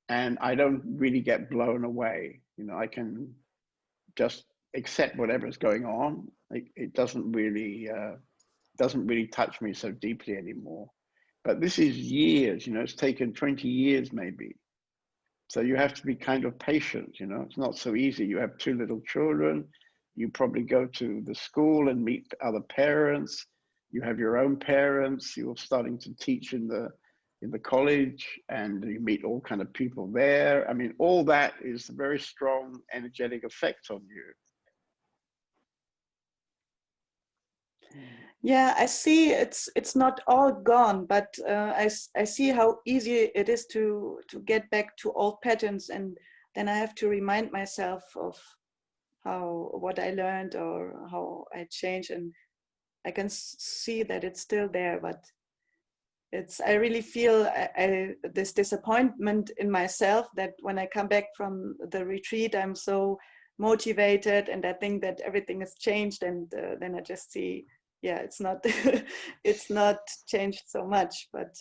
and I don't really get blown away. You know, I can just accept whatever is going on. It doesn't really touch me so deeply anymore. But this is years, you know, it's taken 20 years maybe. So you have to be kind of patient, you know, it's not so easy. You have 2 little children, you probably go to the school and meet other parents, you have your own parents, you're starting to teach in the college, and you meet all kind of people there. I mean, all that is a very strong energetic effect on you. Yeah, I see it's not all gone, but I see how easy it is to get back to old patterns, and then I have to remind myself of what I learned or how I changed, and I can see that it's still there, but I really feel this disappointment in myself that when I come back from the retreat, I'm so motivated and I think that everything has changed, and then I just see, yeah, it's not it's not changed so much, but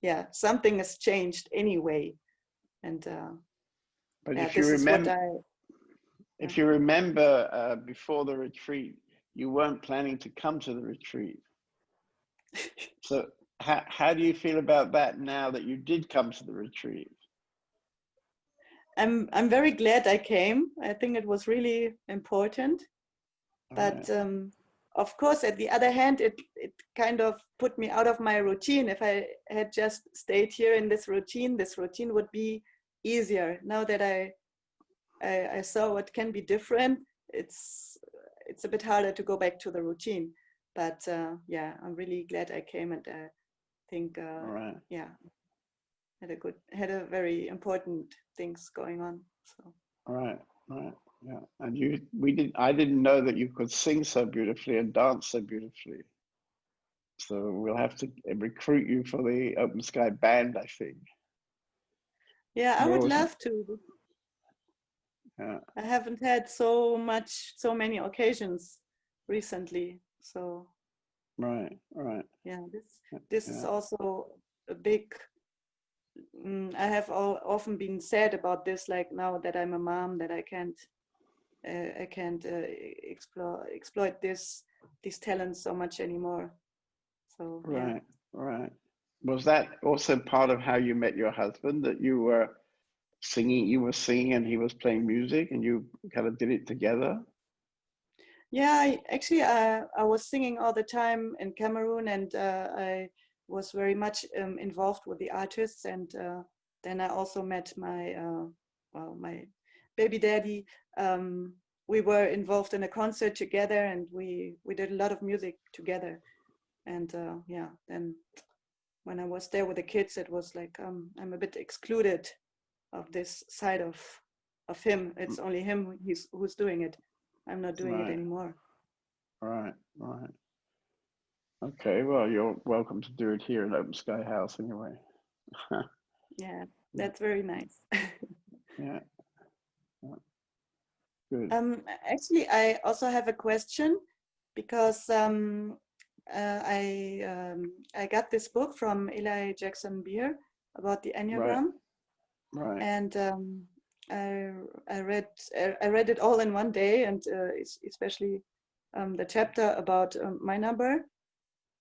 yeah, something has changed anyway. And But yeah, if you this is what if you remember before the retreat, you weren't planning to come to the retreat. So how do you feel about that now that you did come to the retreat? I'm very glad I came. I think it was really important. But of course, at the other hand, it kind of put me out of my routine. If I had just stayed here in this routine would be easier. Now that I saw what can be different, it's a bit harder to go back to the routine. But yeah, I'm really glad I came, and I think Right. yeah, had a very important things going on. So. Right, right, yeah. And I didn't know that you could sing so beautifully and dance so beautifully. So we'll have to recruit you for the Open Sky Band, I think. Yeah, I would love to. Yeah. I haven't had so many occasions recently. So. Right, right. Yeah, this is also a big. I have often been sad about this, like now that I'm a mom, that I can't exploit these talents so much anymore. So right, yeah. right. Was that also part of how you met your husband, that you were singing and he was playing music and you kind of did it together? Yeah, I was singing all the time in Cameroon, and I was very much involved with the artists, and then I also met my my baby daddy. We were involved in a concert together, and we did a lot of music together. And yeah, then when I was there with the kids, it was like I'm a bit excluded of this side of of him. It's only him who's doing it. I'm not doing it Right. anymore. Right. Okay, well, you're welcome to do it here at Open Sky House anyway. Yeah, that's very nice. Yeah. Good. Actually, I also have a question because I got this book from Eli Jackson Beer about the Enneagram, Right. and I read it all in one day, and especially the chapter about my number,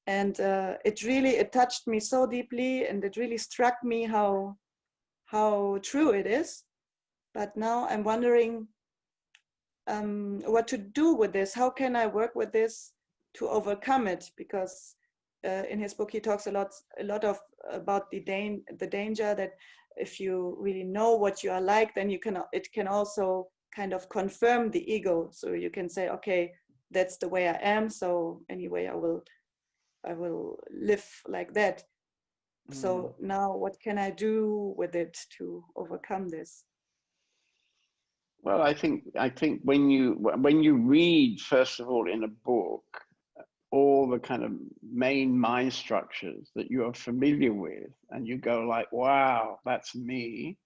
and it touched me so deeply, and it really struck me how true it is. But now I'm wondering what to do with this. How can I work with this to overcome it? Because in his book he talks a lot about the danger that if you really know what you are like, then it can also kind of confirm the ego. So you can say, okay, that's the way I am. So anyway, I will live like that. So now what can I do with it to overcome this? Well, I think when you read, first of all, in a book, all the kind of main mind structures that you are familiar with, and you go like, wow, that's me.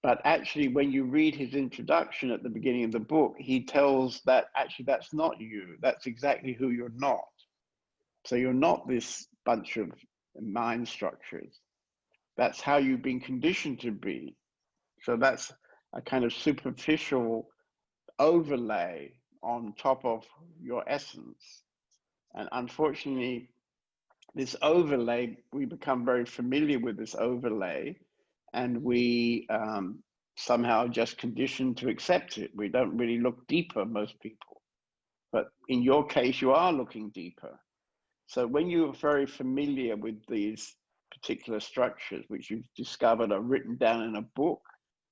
But actually, when you read his introduction at the beginning of the book, he tells that actually that's not you. That's exactly who you're not. So you're not this bunch of mind structures. That's how you've been conditioned to be. So that's a kind of superficial overlay on top of your essence. And unfortunately, this overlay, we become very familiar with this overlay, and we somehow just conditioned to accept it. We don't really look deeper, most people. But in your case, you are looking deeper. So when you're very familiar with these particular structures, which you've discovered are written down in a book,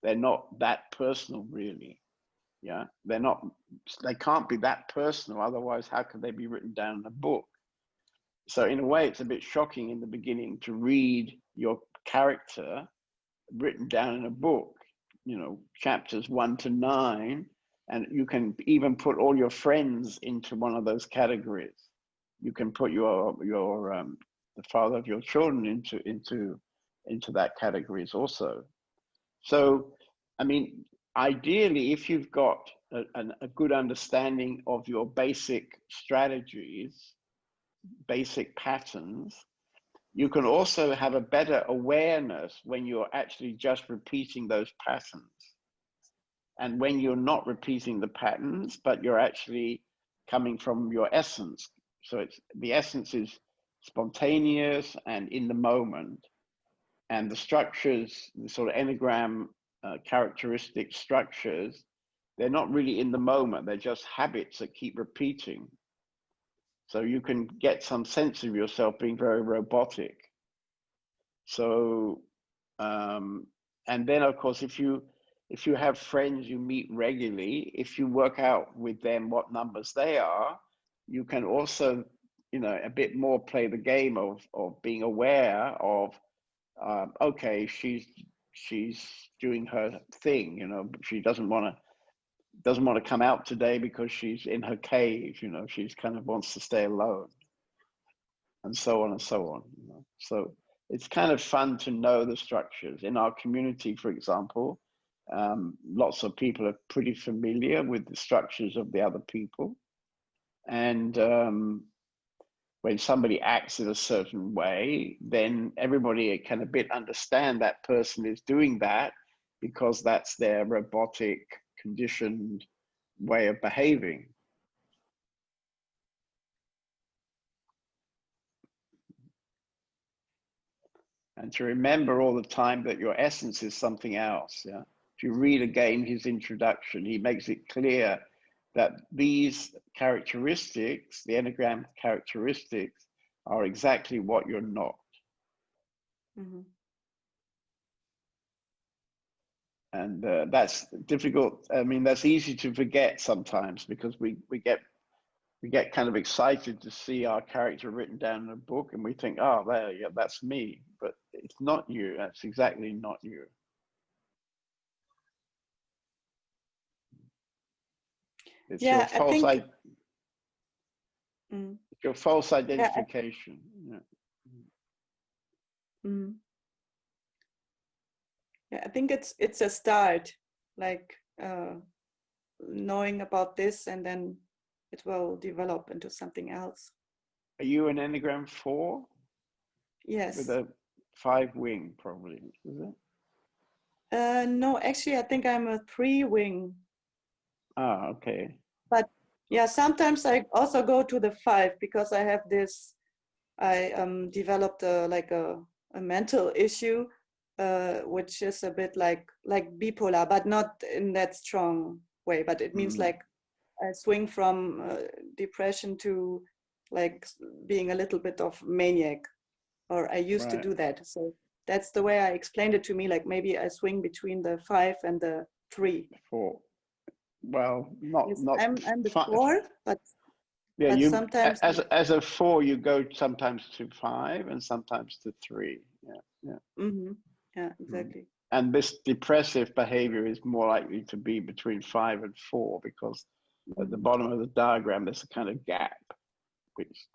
they're not that personal, really. Yeah, they can't be that personal. Otherwise, how could they be written down in a book? So in a way, it's a bit shocking in the beginning to read your character written down in a book, chapters 1 to 9, and you can even put all your friends into one of those categories. You can put the father of your children into that categories also. So, I mean, ideally, if you've got a good understanding of your basic strategies, basic patterns, you can also have a better awareness when you're actually just repeating those patterns. And when you're not repeating the patterns, but you're actually coming from your essence. So the essence is spontaneous and in the moment. And the structures, the sort of Enneagram characteristic structures, they're not really in the moment. They're just habits that keep repeating. So you can get some sense of yourself being very robotic. So, and then of course, if you have friends you meet regularly, if you work out with them what numbers they are, you can also, a bit more play the game of being aware of, okay, she's doing her thing, she doesn't want to come out today because she's in her cave, she's kind of wants to stay alone, and so on and so on. So it's kind of fun to know the structures. In our community, for example, lots of people are pretty familiar with the structures of the other people. And when somebody acts in a certain way, then everybody can a bit understand that person is doing that because that's their robotic, conditioned way of behaving. And to remember all the time that your essence is something else. Yeah. If you read again his introduction, he makes it clear that these characteristics, the Enneagram characteristics, are exactly what you're not. Mm-hmm. And that's difficult. I mean, that's easy to forget sometimes because we get kind of excited to see our character written down in a book, and we think, oh, there, yeah, that's me. But it's not you. That's exactly not you. It's Yeah, I think. Your false identification. Yeah. Yeah, I think it's a start, like knowing about this, and then it will develop into something else. Are you an Enneagram 4? Yes. With a 5 wing, probably, is it? No, actually, I think I'm a 3 wing. Ah, okay. But yeah, sometimes I also go to the 5 because I have this. I developed like a mental issue, which is a bit like bipolar, but not in that strong way. But it means like I swing from depression to like being a little bit of maniac, or I used to do that. So that's the way I explained it to me. Like maybe I swing between the 5 and the 3. 4. Well, not Yes, not. I'm the 4, but yeah, but you sometimes as a 4, you go sometimes to 5 and sometimes to 3. Yeah. Yeah, exactly. And this depressive behavior is more likely to be between 5 and 4 because at the bottom of the diagram there's a kind of gap, which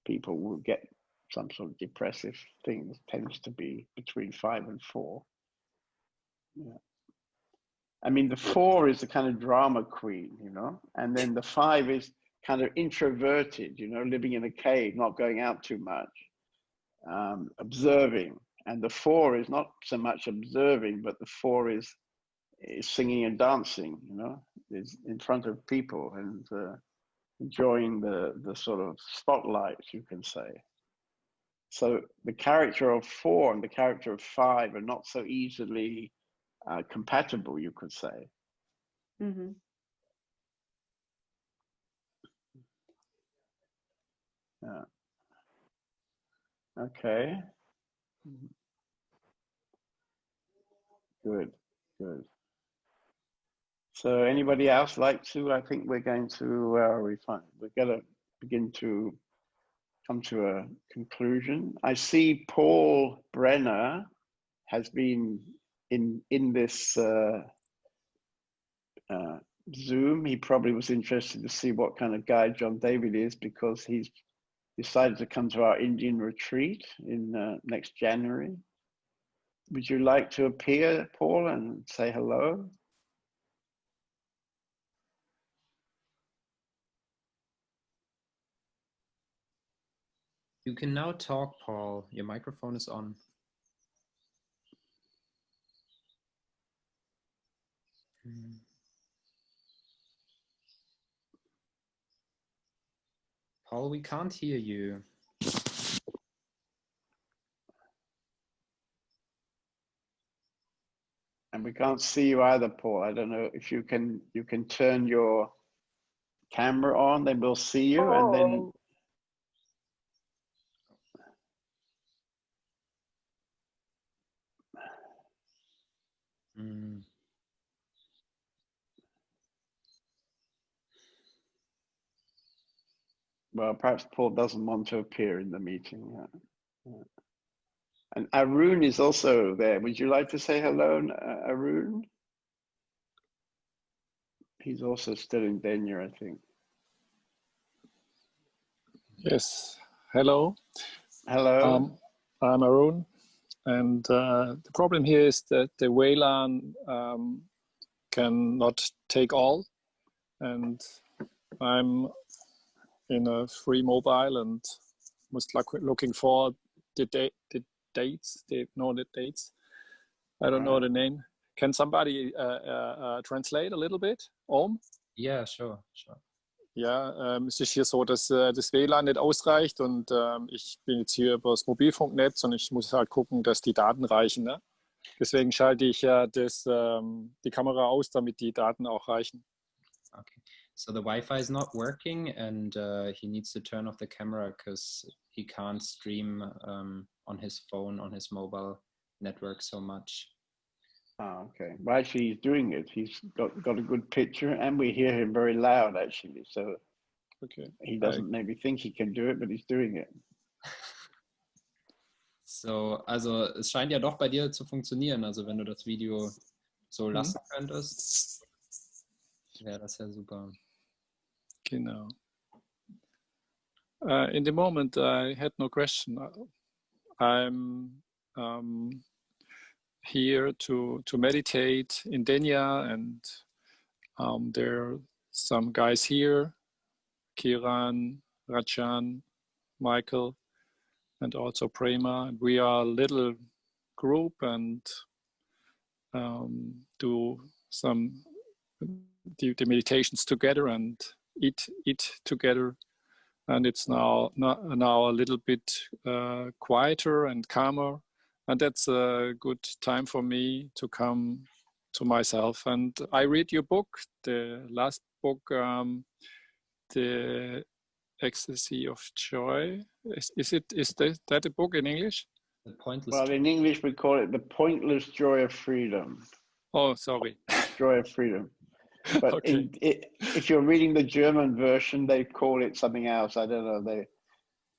people will get some sort of depressive thing that tends to be between 5 and 4. Yeah. I mean, the 4 is the kind of drama queen, you know, and then the 5 is kind of introverted, you know, living in a cave, not going out too much, observing. And the 4 is not so much observing, but the 4 is singing and dancing, you know, is in front of people and enjoying the sort of spotlight, you can say. So the character of 4 and the character of 5 are not so easily compatible, you could say. Yeah. Okay. Good. So anybody else like to? I think we're going to. We're going to begin to come to a conclusion. I see Paul Brenner has been in this Zoom. He probably was interested to see what kind of guy John David is because he's decided to come to our Indian retreat in next January. Would you like to appear, Paul, and say hello? You can now talk, Paul. Your microphone is on. Paul, we can't hear you. And we can't see you either, Paul. I don't know if you can turn your camera on, then we'll see you. And then well, perhaps Paul doesn't want to appear in the meeting. Yeah. And Arun is also there. Would you like to say hello, Arun? He's also still in Denya, I think. Yes. Hello. Hello. I'm Arun. And the problem here is that the WLAN cannot take all. And I'm in a free mobile and was looking for the dates. I don't know the name. Can somebody translate a little bit? Om? Yeah, sure. Ja, es ist hier so, dass das WLAN nicht ausreicht und ich bin jetzt hier über das Mobilfunknetz und ich muss halt gucken, dass die Daten reichen. Ne? Deswegen schalte ich die Kamera aus, damit die Daten auch reichen. Okay, so the Wi-Fi is not working and he needs to turn off the camera because he can't stream on his phone, on his mobile network so much. Oh, okay. Well, actually, he's doing it. He's got a good picture, and we hear him very loud, actually. So okay. He doesn't maybe think he can do it, but he's doing it. So, also es scheint ja doch bei dir zu funktionieren. Also wenn du das Video so lassen könntest, wäre das ja super. Genau. In the moment, I had no question. I'm here to meditate in Denia, and there are some guys here, Kiran, Rajan, Michael, and also Prema. And we are a little group and do some the meditations together and eat together. And it's now a little bit quieter and calmer, and that's a good time for me to come to myself. And I read your book, the last book, The Ecstasy of Joy. Is that a book in English? The pointless. Well, in English we call it The Pointless Joy of Freedom. Oh, sorry. Joy of Freedom. But Okay. if you're reading the German version, they call it something else. I don't know.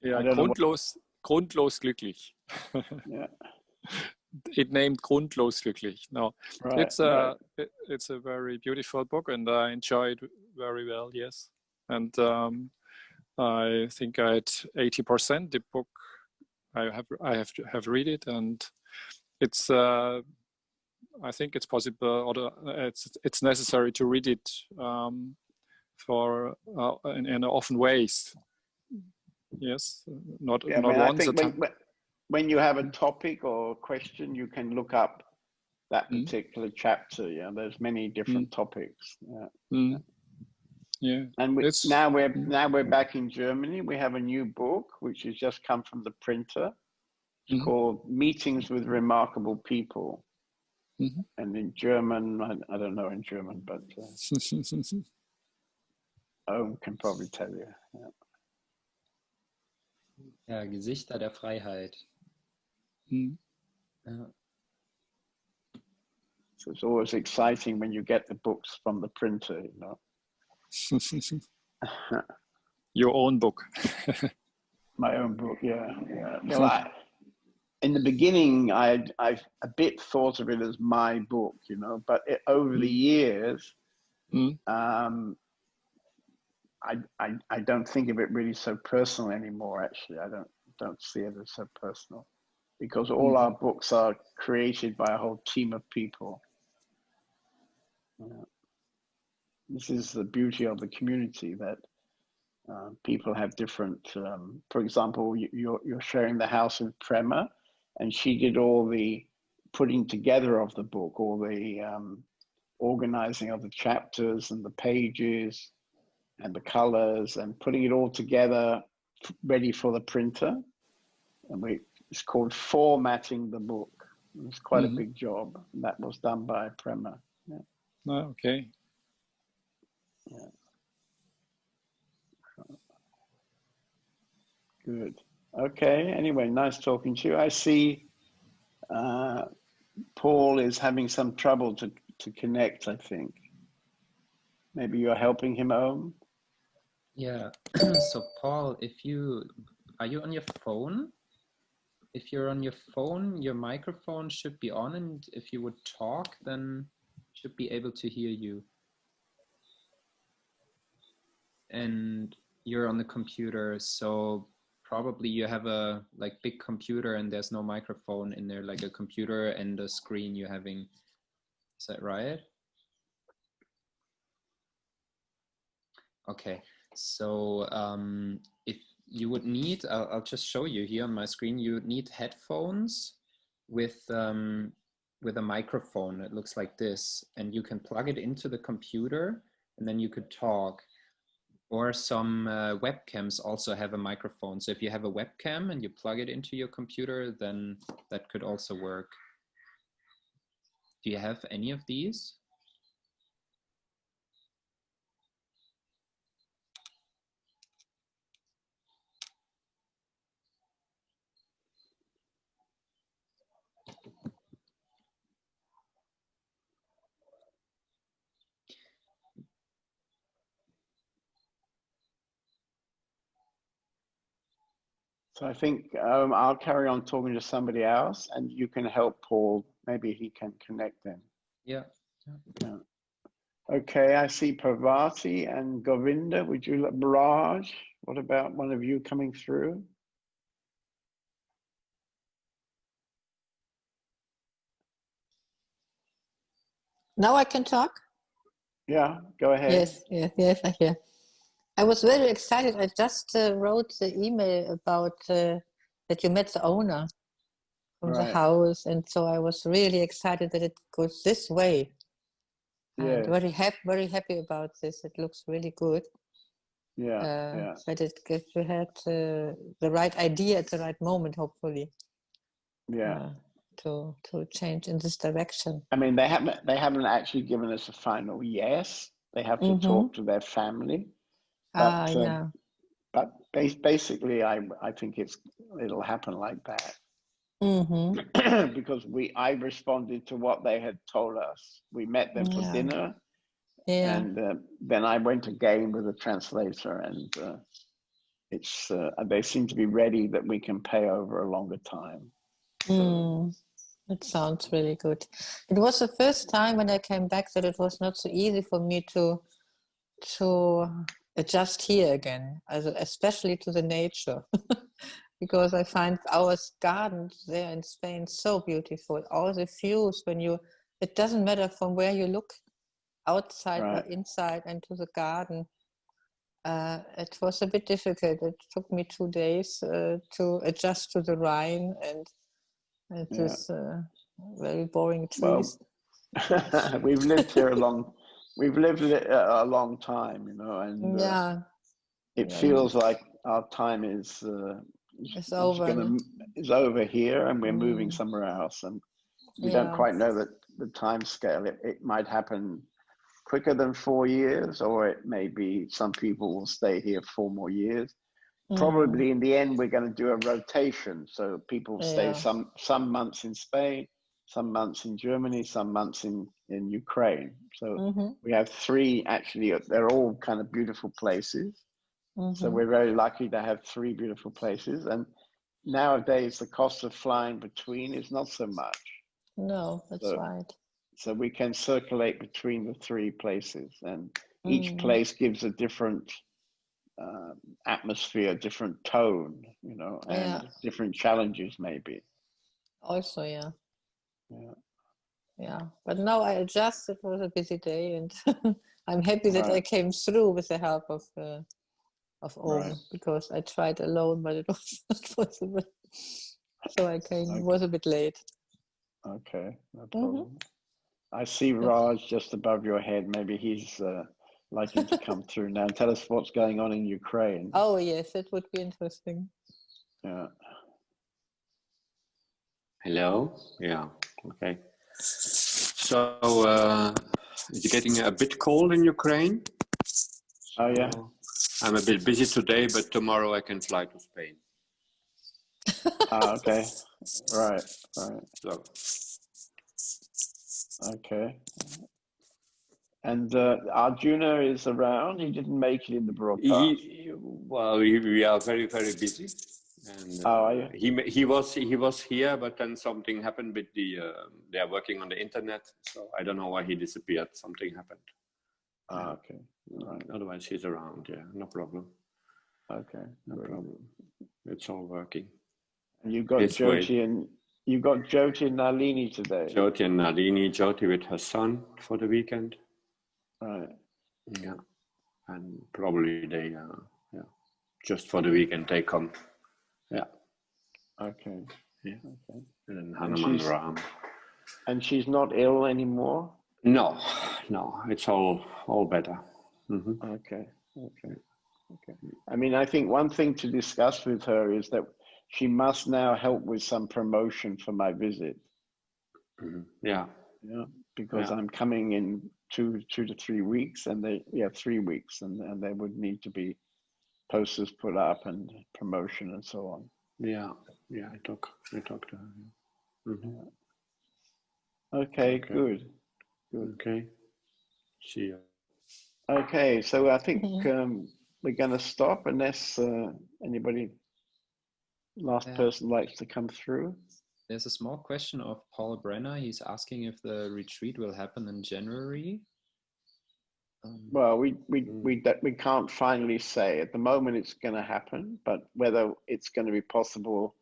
Yeah, grundlos glücklich. Yeah. It named Grundlos glücklich. No, Right, it's a very beautiful book, and I enjoyed very well. Yes, and I think at 80% the book I have read it, and it's I think it's possible, or it's necessary to read it for in often ways. Yes, not once. I think when you have a topic or question, you can look up that particular chapter. Yeah, there's many different topics. Yeah. Yeah. And now we're back in Germany. We have a new book which has just come from the printer. It's called Meetings with Remarkable People. And in German, I don't know in German, but Owen can probably tell you. Yeah. Ja, Gesichter der Freiheit. Ja. So it's always exciting when you get the books from the printer, you know. Your own book. My own book, yeah. Well, in the beginning, I a bit thought of it as my book, you know, but over the years, I don't think of it really so personal anymore. Actually, I don't see it as so personal, because all our books are created by a whole team of people. This is the beauty of the community, that people have different. For example, you're sharing the house with Prema, and she did all the putting together of the book, all the organizing of the chapters and the pages and the colors, and putting it all together ready for the printer. And it's called formatting the book. It's quite a big job. And that was done by Prema. Yeah. Oh, okay. Yeah. Good. Okay. Anyway, nice talking to you. I see Paul is having some trouble to connect, I think. Maybe you're helping him, Owen? Yeah. So Paul, are you on your phone? If you're on your phone, your microphone should be on, and if you would talk, then should be able to hear you. And you're on the computer, so probably you have a big computer and there's no microphone in there, like a computer and a screen you're having. Is that right? Okay, so if you would need, I'll just show you here on my screen, you would need headphones with a microphone. It looks like this, and you can plug it into the computer and then you could talk. Or some webcams also have a microphone. So if you have a webcam and you plug it into your computer, then that could also work. Do you have any of these? So I think I'll carry on talking to somebody else, and you can help Paul. Maybe he can connect then. Yeah. Yeah. Okay, I see Parvati and Govinda. Would you like Raj? What about one of you coming through? Now I can talk? Yeah, go ahead. Yes, I hear. I was very excited. I just wrote the email about that you met the owner from the Right. house, and so I was really excited that it goes this way. And Yes. very happy about this. It looks really good. Yeah. That you had the right idea at the right moment, hopefully. Yeah. To change in this direction. I mean, they haven't actually given us a final yes. They have to talk to their family. But yeah. But basically, I think it'll happen like that. Because I responded to what they had told us. We met them for dinner, and then I went again with a translator, and they seem to be ready that we can pay over a longer time. So, it sounds really good. It was the first time when I came back that it was not so easy for me to adjust here again, especially to the nature. Because I find our gardens there in Spain so beautiful. All the views it doesn't matter from where you look, outside or inside, and to the garden. It was a bit difficult. It took me 2 days to adjust to the Rhine and this very boring trees. Well, we've lived here a long time, and it feels like our time is over here, and we're moving somewhere else, and we don't quite know the time scale. It might happen quicker than 4 years, or it may be some people will stay here 4 more years. Probably in the end, we're going to do a rotation, so people stay some months in Spain, some months in Germany, some months in Ukraine. So we have 3 actually. They're all kind of beautiful places. So we're very lucky to have 3 beautiful places. And nowadays, the cost of flying between is not so much. No, that's right. So we can circulate between the 3 places, and each place gives a different atmosphere, different tone, and different challenges maybe. Also, yeah. But now I adjust. It was a busy day, and I'm happy that I came through with the help of Owen, because I tried alone, but it was not possible. So I came. It was a bit late. Okay, no problem. I see Raj just above your head. Maybe he's liking to come through now and tell us what's going on in Ukraine. Oh yes, it would be interesting. Yeah. Hello. Yeah. Okay. So it's getting a bit cold in Ukraine. Oh yeah. I'm a bit busy today, but tomorrow I can fly to Spain. Okay. Right. So. Okay. And Arjuna is around. He didn't make it in the broadcast. We are very, very busy. And he was here, but then something happened with they are working on the internet, so I don't know why he disappeared. Something happened. Okay. Right. Otherwise, he's around. Yeah, no problem. Okay, no problem. It's all working. And you got Jyoti and Nalini today. Jyoti and Nalini. Jyoti with her son for the weekend. Right. Yeah, and probably they just for the weekend they come. Yeah. Okay. Yeah. Okay. And then Hanuman Ram. And she's not ill anymore? No, it's all better. Okay. I mean, I think one thing to discuss with her is that she must now help with some promotion for my visit. Yeah. Because I'm coming in 2 to 3 weeks, and 3 weeks, and there would need to be posters put up and promotion and so on. Yeah. I talked to her. Okay, good. Okay. See you. Okay, so I think we're going to stop unless anybody, last person likes to come through. There's a small question of Paul Brenner. He's asking if the retreat will happen in January. Well, we can't finally say. At the moment it's going to happen, but whether it's going to be possible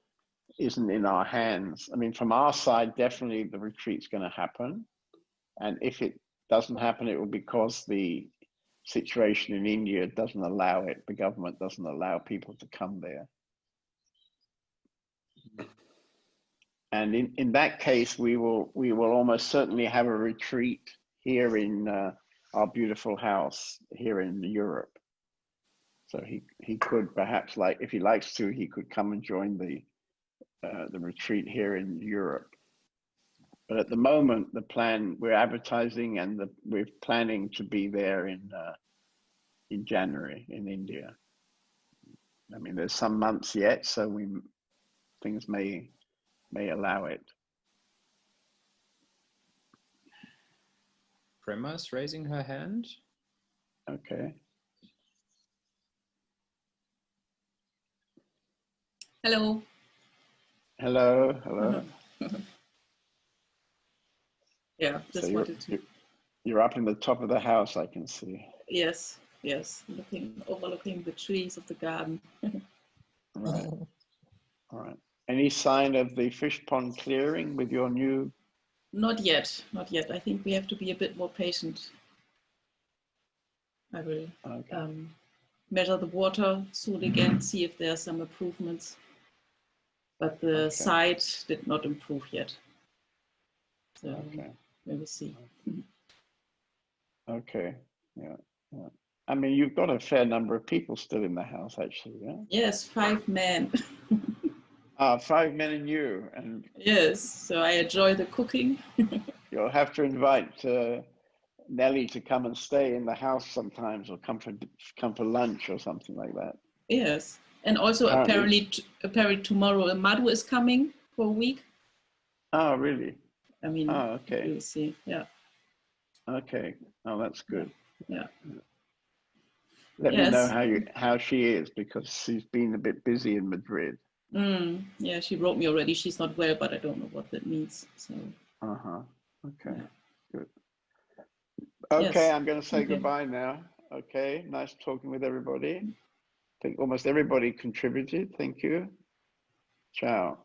isn't in our hands. I mean, from our side, definitely the retreat's going to happen. And if it doesn't happen, it will be because the situation in India doesn't allow it. The government doesn't allow people to come there. And in that case, we will almost certainly have a retreat here in our beautiful house here in Europe. So he could perhaps, like, if he likes to, he could come and join the retreat here in Europe. But at the moment, the plan, we're advertising and we're planning to be there in January in India. I mean, there's some months yet, so things may allow it. Prema's raising her hand. Okay. Hello. Hello. Hello. Yeah, just so wanted to. You're up in the top of the house, I can see. Yes, overlooking the trees of the garden. Right. All right. Any sign of the fish pond clearing with your new? Not yet. I think we have to be a bit more patient. I will measure the water soon again, see if there are some improvements. But the side did not improve yet. So we will see. Okay. Yeah. I mean, you've got a fair number of people still in the house, actually. Yeah. Yes, 5 men. 5 men and you. And yes. So I enjoy the cooking. You'll have to invite Nelly to come and stay in the house sometimes, or come for lunch or something like that. Yes, and also apparently tomorrow Madhu is coming for a week. Oh, really? I mean, okay. We'll see. Yeah. Okay. Oh, that's good. Yeah. Let me know how she is, because she's been a bit busy in Madrid. Yeah, she wrote me already. She's not well, but I don't know what that means. So. Okay. Yeah. Good. Okay, yes. I'm going to say goodbye now. Okay, nice talking with everybody. I think almost everybody contributed. Thank you. Ciao.